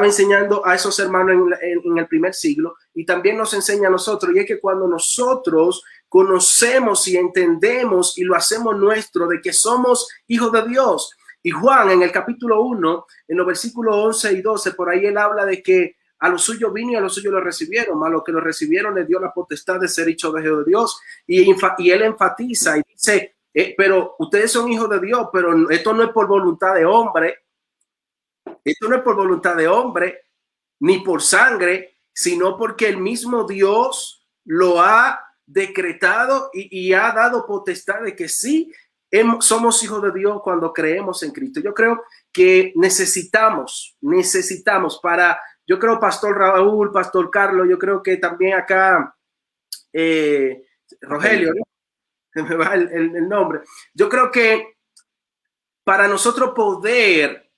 Speaker 4: enseñando a esos hermanos en el primer siglo, y también nos enseña a nosotros, y es que cuando nosotros conocemos y entendemos y lo hacemos nuestro de que somos hijos de Dios, y Juan en el capítulo 1, en los versículos 11 y 12, por ahí él habla de que a los suyos vino y a los suyos lo recibieron, a los que lo recibieron les dio la potestad de ser hijos de Dios, y él enfatiza y dice, pero ustedes son hijos de Dios, pero esto no es por voluntad de hombre, esto no es por voluntad de hombre, ni por sangre, sino porque el mismo Dios lo ha decretado y ha dado potestad de que sí somos hijos de Dios cuando creemos en Cristo. Yo creo que necesitamos para, yo creo, Pastor Raúl, Pastor Carlos, yo creo que también acá, Rogelio, ¿no? Me va el nombre. Yo creo que para nosotros poder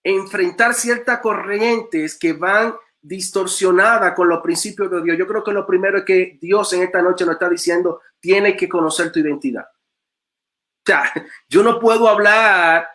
Speaker 4: enfrentar ciertas corrientes que van distorsionadas con los principios de Dios, yo creo que lo primero es que Dios en esta noche nos está diciendo, tienes que conocer tu identidad. O sea, yo no puedo hablar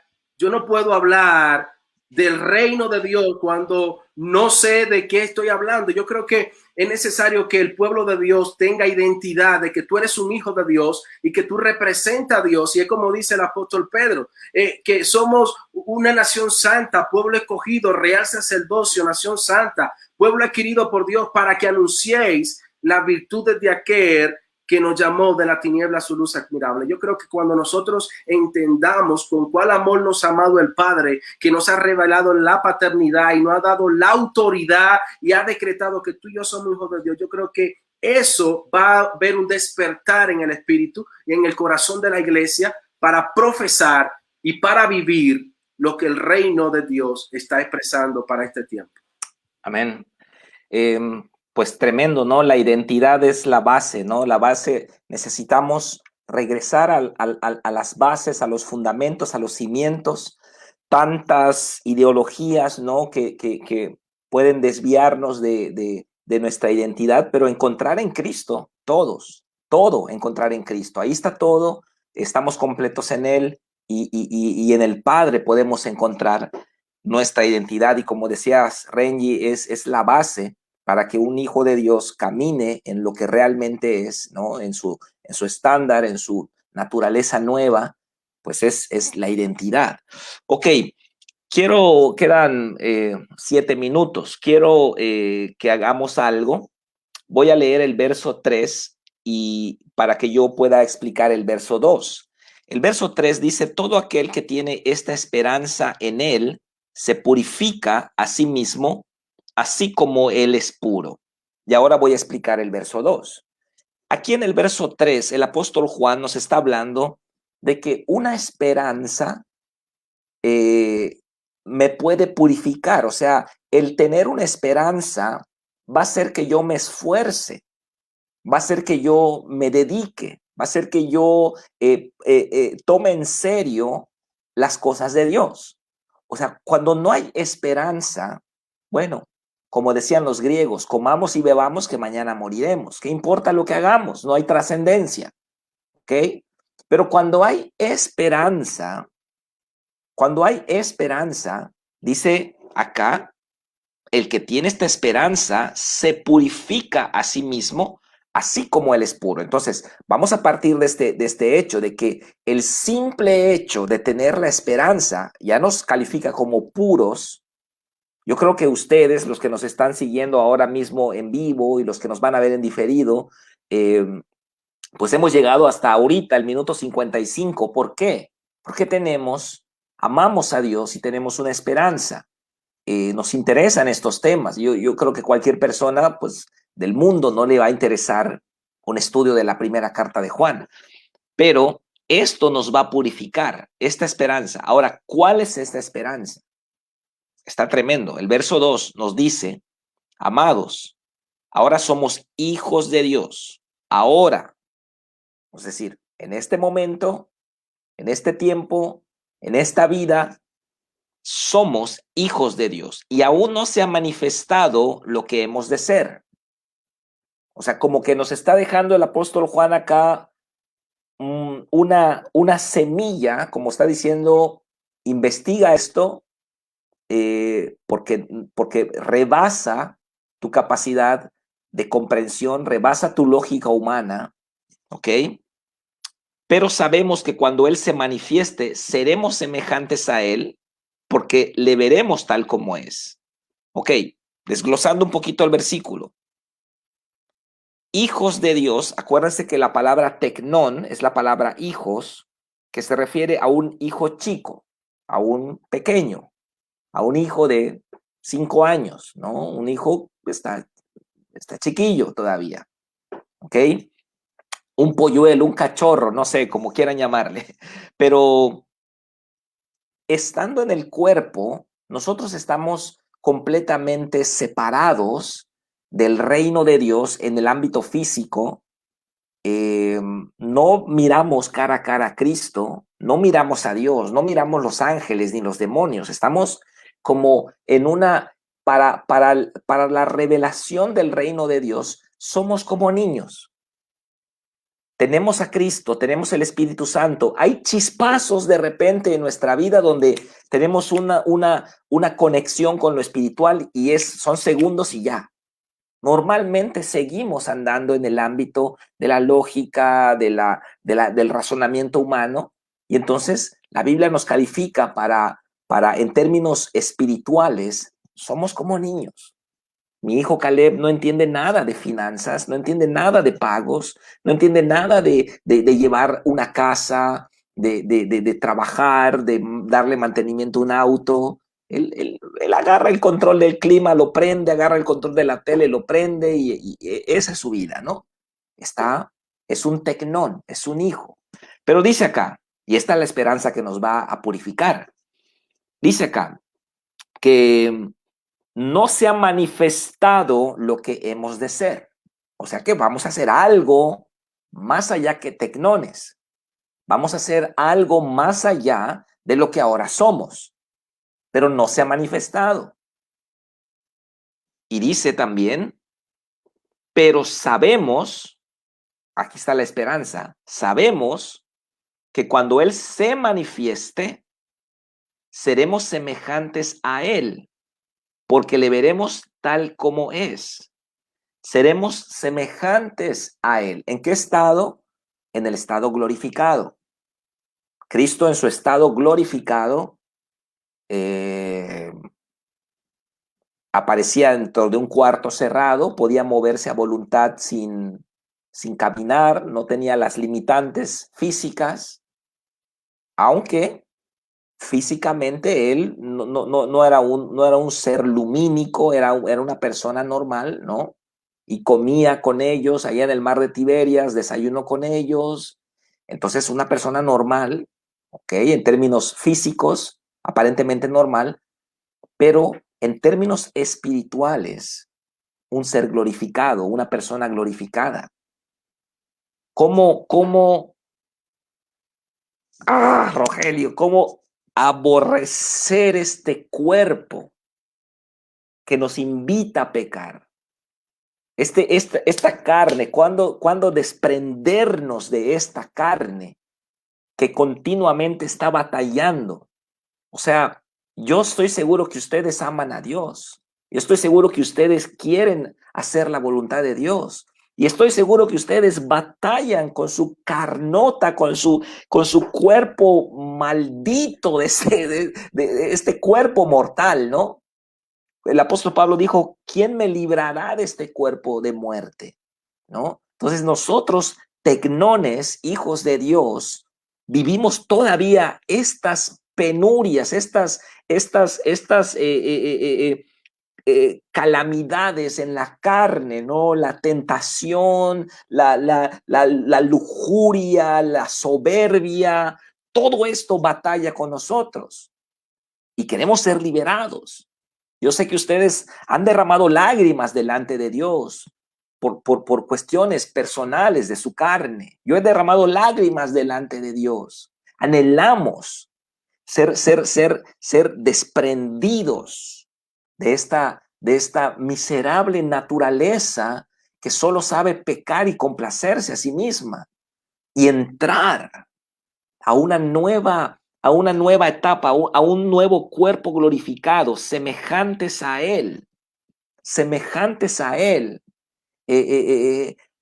Speaker 4: del reino de Dios cuando no sé de qué estoy hablando. Yo creo que es necesario que el pueblo de Dios tenga identidad de que tú eres un hijo de Dios y que tú representas a Dios. Y es como dice el apóstol Pedro, que somos una nación santa, pueblo escogido, real sacerdocio, nación santa, pueblo adquirido por Dios para que anunciéis las virtudes de aquel que nos llamó de la tiniebla a su luz admirable. Yo creo que cuando nosotros entendamos con cuál amor nos ha amado el Padre, que nos ha revelado la paternidad y nos ha dado la autoridad y ha decretado que tú y yo somos hijos de Dios, yo creo que eso va a haber un despertar en el espíritu y en el corazón de la iglesia para profesar y para vivir lo que el reino de Dios está expresando para este tiempo.
Speaker 1: Amén. Pues tremendo, ¿no? La identidad es la base, ¿no? La base, necesitamos regresar a las bases, a los fundamentos, a los cimientos. Tantas ideologías, ¿no? Que pueden desviarnos de nuestra identidad, pero encontrar en Cristo, todo encontrar en Cristo. Ahí está todo, estamos completos en Él y en el Padre podemos encontrar nuestra identidad. Y como decías, Renji, es la base para que un hijo de Dios camine en lo que realmente es, ¿no? En su estándar, en su naturaleza nueva, pues es la identidad. Ok, quedan 7 minutos. Quiero que hagamos algo. Voy a leer el verso 3 y para que yo pueda explicar el verso 2. El verso 3 dice, todo aquel que tiene esta esperanza en él se purifica a sí mismo, así como él es puro. Y ahora voy a explicar el verso 2. Aquí en el verso 3, el apóstol Juan nos está hablando de que una esperanza me puede purificar. O sea, el tener una esperanza va a hacer que yo me esfuerce, va a hacer que yo me dedique, va a hacer que yo tome en serio las cosas de Dios. O sea, cuando no hay esperanza, bueno, como decían los griegos, comamos y bebamos que mañana moriremos. ¿Qué importa lo que hagamos? No hay trascendencia. ¿Ok? Pero cuando hay esperanza, Cuando hay esperanza, dice acá, el que tiene esta esperanza se purifica a sí mismo, así como él es puro. Entonces, vamos a partir de este hecho, de que el simple hecho de tener la esperanza ya nos califica como puros. Yo creo que ustedes, los que nos están siguiendo ahora mismo en vivo y los que nos van a ver en diferido, pues hemos llegado hasta ahorita, el minuto 55. ¿Por qué? Porque amamos a Dios y tenemos una esperanza. Nos interesan estos temas. Yo creo que cualquier persona, pues, del mundo no le va a interesar un estudio de la primera carta de Juan. Pero esto nos va a purificar, esta esperanza. Ahora, ¿cuál es esta esperanza? Está tremendo. El verso 2 nos dice, amados, ahora somos hijos de Dios. Ahora, es decir, en este momento, en este tiempo, en esta vida, somos hijos de Dios y aún no se ha manifestado lo que hemos de ser. O sea, como que nos está dejando el apóstol Juan acá una semilla, como está diciendo, investiga esto porque rebasa tu capacidad de comprensión, rebasa tu lógica humana, ¿ok? Pero sabemos que cuando Él se manifieste, seremos semejantes a Él porque le veremos tal como es. Ok, desglosando un poquito el versículo. Hijos de Dios, acuérdense que la palabra tecnón es la palabra hijos, que se refiere a un hijo chico, a un pequeño, a un hijo de 5 años, ¿no? Un hijo está chiquillo todavía, ¿ok? Un polluelo, un cachorro, no sé, como quieran llamarle, pero estando en el cuerpo, nosotros estamos completamente separados del reino de Dios en el ámbito físico. No miramos cara a cara a Cristo, no miramos a Dios, no miramos los ángeles ni los demonios. Estamos como en para la revelación del reino de Dios, somos como niños. Tenemos a Cristo, tenemos el Espíritu Santo. Hay chispazos de repente en nuestra vida donde tenemos una conexión con lo espiritual y son segundos y ya. Normalmente seguimos andando en el ámbito de la lógica, del razonamiento humano, y entonces la Biblia nos califica en términos espirituales, somos como niños. Mi hijo Caleb no entiende nada de finanzas, no entiende nada de pagos, no entiende nada de llevar una casa, de trabajar, de darle mantenimiento a un auto. Él agarra el control del clima, lo prende, agarra el control de la tele, lo prende y esa es su vida, ¿no? Es un tecnón, es un hijo. Pero dice acá, y esta es la esperanza que nos va a purificar, dice acá que no se ha manifestado lo que hemos de ser. O sea que vamos a hacer algo más allá que tecnones. Vamos a hacer algo más allá de lo que ahora somos, pero no se ha manifestado. Y dice también, pero sabemos, aquí está la esperanza, sabemos que cuando Él se manifieste, seremos semejantes a Él, porque le veremos tal como es. Seremos semejantes a Él. ¿En qué estado? En el estado glorificado. Cristo en su estado glorificado aparecía dentro de un cuarto cerrado, podía moverse a voluntad sin caminar, no tenía las limitantes físicas, aunque físicamente él no era un ser lumínico, era una persona normal, ¿no? Y comía con ellos allá en el mar de Tiberias, desayunó con ellos. Entonces, una persona normal, ¿ok? En términos físicos, aparentemente normal, pero en términos espirituales, un ser glorificado, una persona glorificada. Rogelio, cómo aborrecer este cuerpo que nos invita a pecar. Esta carne, ¿cuándo desprendernos de esta carne que continuamente está batallando? O sea, yo estoy seguro que ustedes aman a Dios. Yo estoy seguro que ustedes quieren hacer la voluntad de Dios. Y estoy seguro que ustedes batallan con su carnota, con su cuerpo maldito de este cuerpo mortal, ¿no? El apóstol Pablo dijo, ¿quién me librará de este cuerpo de muerte? ¿No? Entonces nosotros, tecnones, hijos de Dios, vivimos todavía estas penurias, calamidades en la carne, ¿no? La tentación, la lujuria, la soberbia, todo esto batalla con nosotros y queremos ser liberados. Yo sé que ustedes han derramado lágrimas delante de Dios por cuestiones personales de su carne. Yo he derramado lágrimas delante de Dios. Anhelamos ser desprendidos de esta miserable naturaleza que solo sabe pecar y complacerse a sí misma y entrar a una nueva etapa, a un nuevo cuerpo glorificado, semejantes a Él,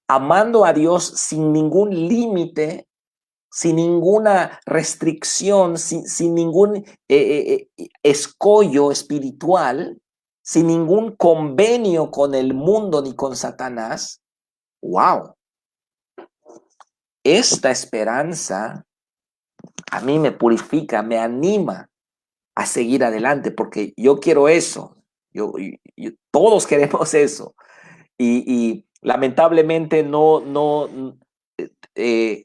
Speaker 1: amando a Dios sin ningún límite, sin ninguna restricción, sin ningún escollo espiritual, sin ningún convenio con el mundo ni con Satanás. ¡Wow! Esta esperanza a mí me purifica, me anima a seguir adelante, porque yo quiero eso. Todos queremos eso. Y lamentablemente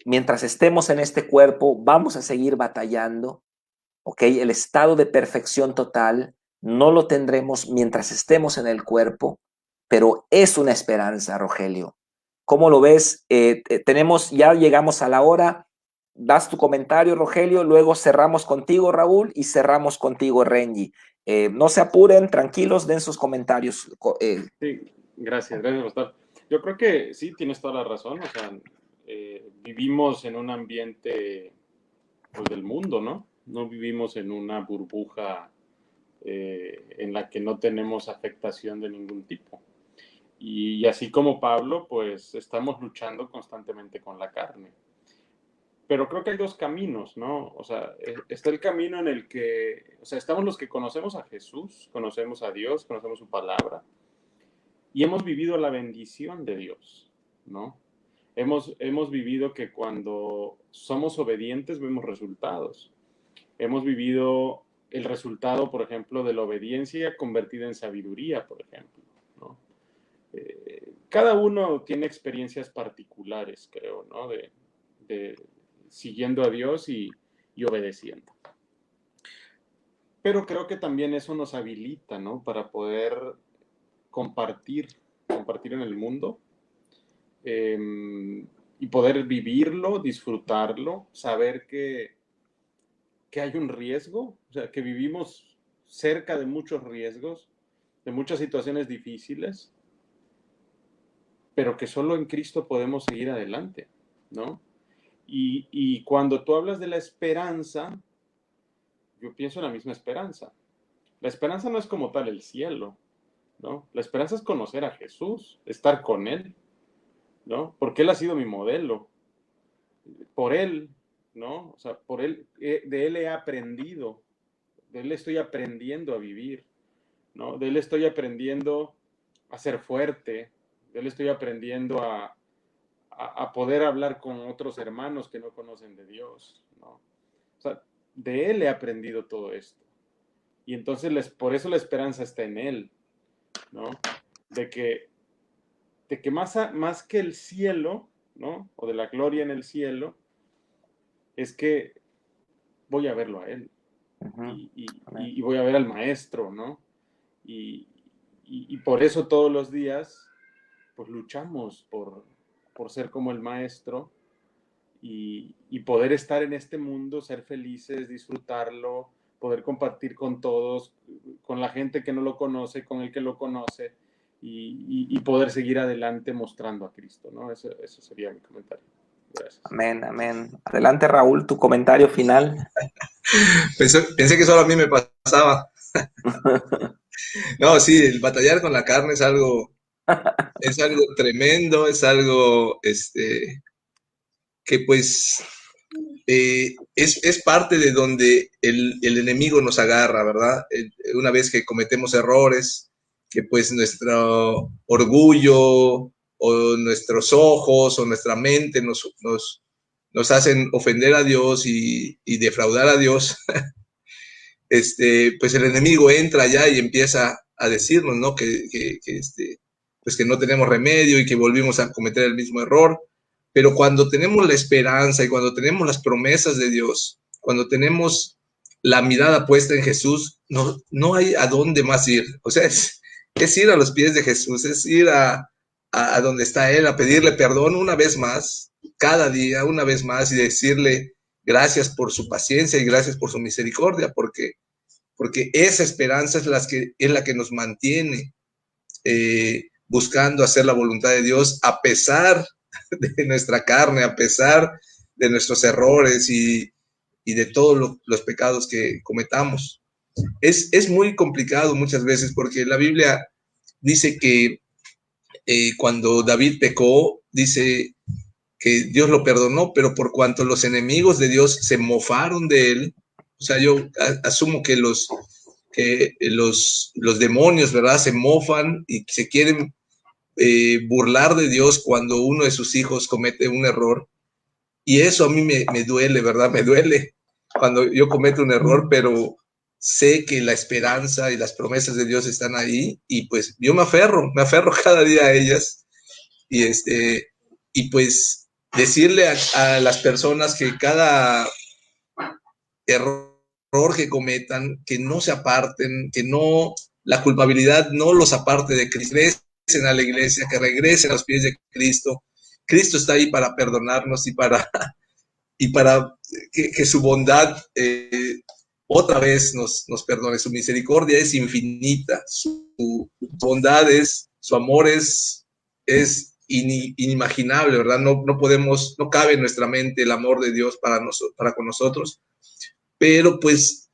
Speaker 1: mientras estemos en este cuerpo, vamos a seguir batallando. ¿Ok? El estado de perfección total no lo tendremos mientras estemos en el cuerpo, pero es una esperanza, Rogelio. ¿Cómo lo ves? Ya llegamos a la hora. Das tu comentario, Rogelio, luego cerramos contigo, Raúl, y cerramos contigo, Renji. No se apuren, tranquilos, den sus comentarios.
Speaker 2: Sí, gracias, pastor. Yo creo que sí, tienes toda la razón. O sea, vivimos en un ambiente pues, del mundo, ¿no? No vivimos en una burbuja en la que no tenemos afectación de ningún tipo. Y así como Pablo, pues estamos luchando constantemente con la carne. Pero creo que hay dos caminos, ¿no? O sea, está el camino en el que, o sea, estamos los que conocemos a Jesús, conocemos a Dios, conocemos su palabra, y hemos vivido la bendición de Dios, ¿no? Hemos vivido que cuando somos obedientes vemos resultados. Hemos vivido el resultado, por ejemplo, de la obediencia convertida en sabiduría, por ejemplo, ¿no? Cada uno tiene experiencias particulares, creo, ¿no? De siguiendo a Dios y obedeciendo. Pero creo que también eso nos habilita, ¿no? Para poder compartir en el mundo y poder vivirlo, disfrutarlo, saber que hay un riesgo, o sea, que vivimos cerca de muchos riesgos, de muchas situaciones difíciles, pero que solo en Cristo podemos seguir adelante, ¿no? Y cuando tú hablas de la esperanza, yo pienso en la misma esperanza. La esperanza no es como tal el cielo, ¿no? La esperanza es conocer a Jesús, estar con Él, ¿no? Porque Él ha sido mi modelo. Por Él, ¿no? O sea, por Él, de Él he aprendido, de Él estoy aprendiendo a vivir, ¿no? De Él estoy aprendiendo a ser fuerte, de Él estoy aprendiendo a poder hablar con otros hermanos que no conocen de Dios, ¿no? O sea, de Él he aprendido todo esto. Y entonces por eso la esperanza está en Él, ¿no? De que más que el cielo, ¿no? O de la gloria en el cielo, es que voy a verlo a Él. Y voy a ver al Maestro, ¿no? Y por eso todos los días, pues luchamos por ser como el Maestro y poder estar en este mundo, ser felices, disfrutarlo, poder compartir con todos, con la gente que no lo conoce, con el que lo conoce, y poder seguir adelante mostrando a Cristo, ¿no? Eso sería mi comentario. gracias.
Speaker 1: Amén, amén. Adelante, Raúl, tu comentario final.
Speaker 3: Pensé que solo a mí me pasaba. No, sí, el batallar con la carne es algo tremendo, es algo que pues es parte de donde el enemigo nos agarra, ¿verdad? Una vez que cometemos errores, que pues nuestro orgullo o nuestros ojos o nuestra mente nos hacen ofender a Dios y defraudar a Dios, pues el enemigo entra allá y empieza a decirnos, ¿no? Pues que no tenemos remedio y que volvimos a cometer el mismo error. Pero cuando tenemos la esperanza y cuando tenemos las promesas de Dios, cuando tenemos la mirada puesta en Jesús, no hay a dónde más ir. O sea, es ir a los pies de Jesús, es ir a donde está Él, a pedirle perdón una vez más, cada día, una vez más, y decirle gracias por su paciencia y gracias por su misericordia, porque esa esperanza es la que nos mantiene buscando hacer la voluntad de Dios a pesar de nuestra carne, a pesar de nuestros errores y de todos los pecados que cometamos. Es muy complicado muchas veces porque la Biblia dice que cuando David pecó, dice que Dios lo perdonó, pero por cuanto los enemigos de Dios se mofaron de él, o sea, yo asumo que los demonios, ¿verdad? Se mofan y se quieren burlar de Dios cuando uno de sus hijos comete un error. Y eso a mí me duele, ¿verdad? Me duele cuando yo cometo un error, pero sé que la esperanza y las promesas de Dios están ahí y pues yo me aferro cada día a ellas y y pues decirle a las personas que cada error que cometan, que no se aparten, que no, la culpabilidad no los aparte de Cristo, regresen a la iglesia, que regresen a los pies de Cristo. Cristo está ahí para perdonarnos y para que su bondad otra vez nos perdone. Su misericordia es infinita, su bondad su amor es inimaginable, ¿verdad? No podemos, no cabe en nuestra mente el amor de Dios para con nosotros, pero pues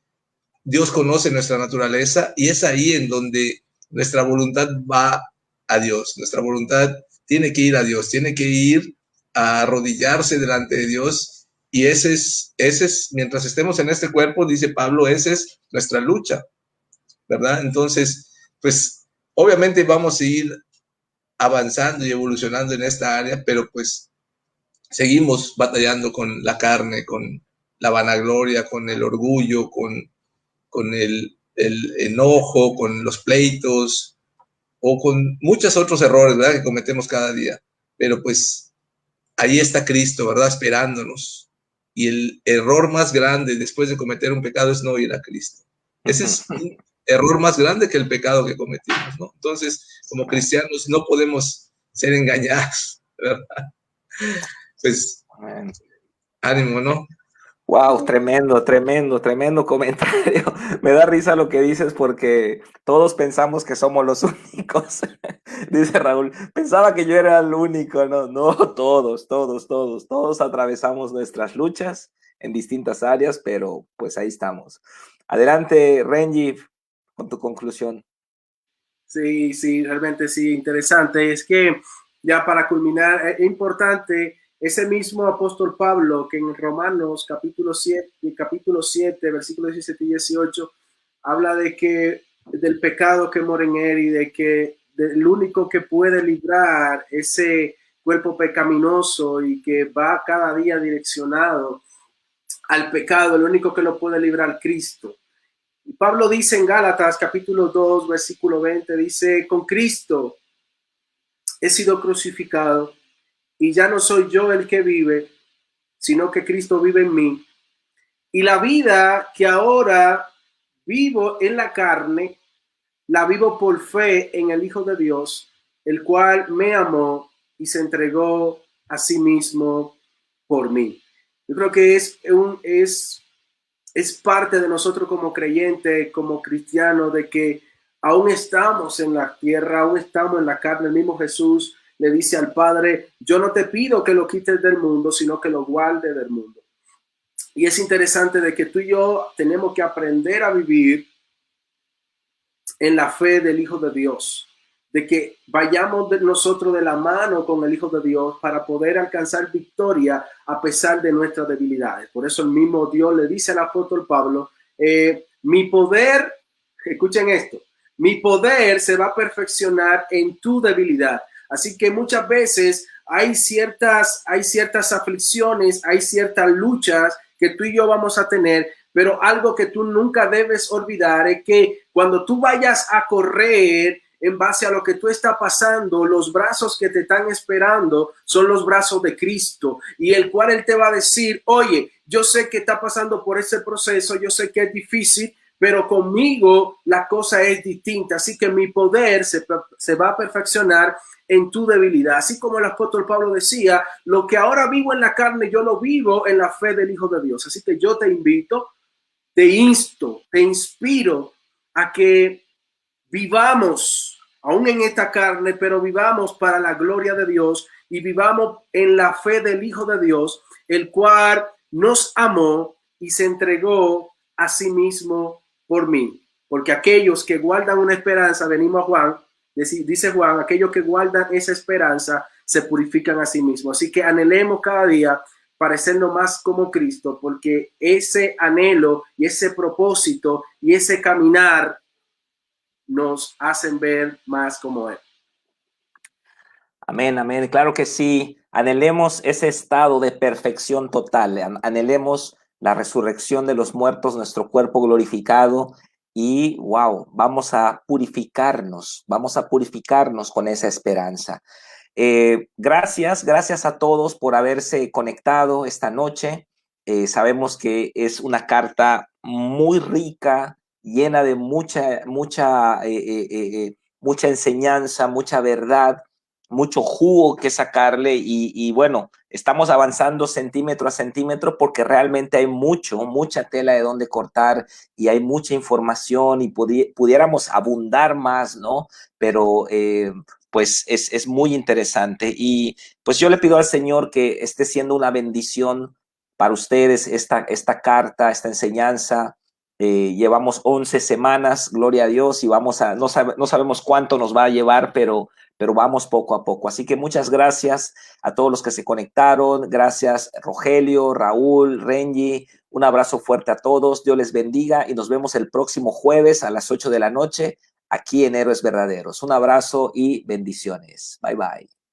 Speaker 3: Dios conoce nuestra naturaleza y es ahí en donde nuestra voluntad va a Dios, nuestra voluntad tiene que ir a Dios, tiene que ir a arrodillarse delante de Dios y ese es, mientras estemos en este cuerpo, dice Pablo, esa es nuestra lucha, ¿verdad? Entonces, pues obviamente vamos a ir avanzando y evolucionando en esta área, pero pues seguimos batallando con la carne, con la vanagloria, con el orgullo, con el enojo, con los pleitos o con muchos otros errores, ¿verdad? Que cometemos cada día. Pero pues ahí está Cristo, ¿verdad? Esperándonos. Y el error más grande después de cometer un pecado es no ir a Cristo. Ese es un error más grande que el pecado que cometimos, ¿no? Entonces, como cristianos no podemos ser engañados, ¿verdad? Pues, ánimo, ¿no?
Speaker 1: Wow, tremendo, tremendo, tremendo comentario. Me da risa lo que dices porque todos pensamos que somos los únicos. Dice Raúl, pensaba que yo era el único. No, no, todos atravesamos nuestras luchas en distintas áreas, pero pues ahí estamos. Adelante, Renji, con tu conclusión.
Speaker 4: Sí, sí, realmente sí, interesante. Es que ya para culminar, es importante ese mismo apóstol Pablo que en Romanos capítulo 7, versículos 17 y 18, habla de que del pecado que mora en él y de que el único que puede librar ese cuerpo pecaminoso y que va cada día direccionado al pecado, el único que lo puede librar, Cristo. Y Pablo dice en Gálatas capítulo 2, versículo 20, dice, con Cristo he sido crucificado y ya no soy yo el que vive, sino que Cristo vive en mí. Y la vida que ahora vivo en la carne, la vivo por fe en el Hijo de Dios, el cual me amó y se entregó a sí mismo por mí. Yo creo que es parte de nosotros como creyentes, como cristianos, de que aún estamos en la tierra, aún estamos en la carne. El mismo Jesús le dice al Padre, yo no te pido que lo quites del mundo, sino que lo guardes del mundo. Y es interesante de que tú y yo tenemos que aprender a vivir en la fe del Hijo de Dios, de que vayamos nosotros de la mano con el Hijo de Dios para poder alcanzar victoria a pesar de nuestras debilidades. Por eso el mismo Dios le dice al apóstol Pablo, mi poder, escuchen esto, mi poder se va a perfeccionar en tu debilidad. Así que muchas veces hay ciertas aflicciones, hay ciertas luchas que tú y yo vamos a tener, pero algo que tú nunca debes olvidar es que cuando tú vayas a correr en base a lo que tú estás pasando, los brazos que te están esperando son los brazos de Cristo, y el cual Él te va a decir, oye, yo sé que está pasando por ese proceso, yo sé que es difícil, pero conmigo la cosa es distinta, así que mi poder se va a perfeccionar en tu debilidad. Así como el apóstol Pablo decía, lo que ahora vivo en la carne, yo lo vivo en la fe del Hijo de Dios. Así que yo te invito, te insto, te inspiro a que vivamos, aún en esta carne, pero vivamos para la gloria de Dios y vivamos en la fe del Hijo de Dios, el cual nos amó y se entregó a sí mismo por mí. Porque aquellos que guardan una esperanza, venimos a Juan, dice Juan, aquellos que guardan esa esperanza se purifican a sí mismos. Así que anhelemos cada día parecernos más como Cristo, porque ese anhelo y ese propósito y ese caminar nos hacen ver más como Él.
Speaker 1: Amén, amén. Claro que sí. Anhelemos ese estado de perfección total. Anhelemos la resurrección de los muertos, nuestro cuerpo glorificado. Y wow, vamos a purificarnos con esa esperanza. Gracias a todos por haberse conectado esta noche. Sabemos que es una carta muy rica, llena de mucha enseñanza, mucha verdad, mucho jugo que sacarle y bueno, estamos avanzando centímetro a centímetro porque realmente hay mucha tela de donde cortar y hay mucha información y pudiéramos abundar más, ¿no? Pero pues es muy interesante y pues yo le pido al Señor que esté siendo una bendición para ustedes esta carta, esta enseñanza. Llevamos 11 semanas, gloria a Dios, y no sabemos cuánto nos va a llevar, pero vamos poco a poco. Así que muchas gracias a todos los que se conectaron. Gracias, Rogelio, Raúl, Renji. Un abrazo fuerte a todos. Dios les bendiga y nos vemos el próximo jueves a las 8 de la noche aquí en Héroes Verdaderos. Un abrazo y bendiciones. Bye, bye.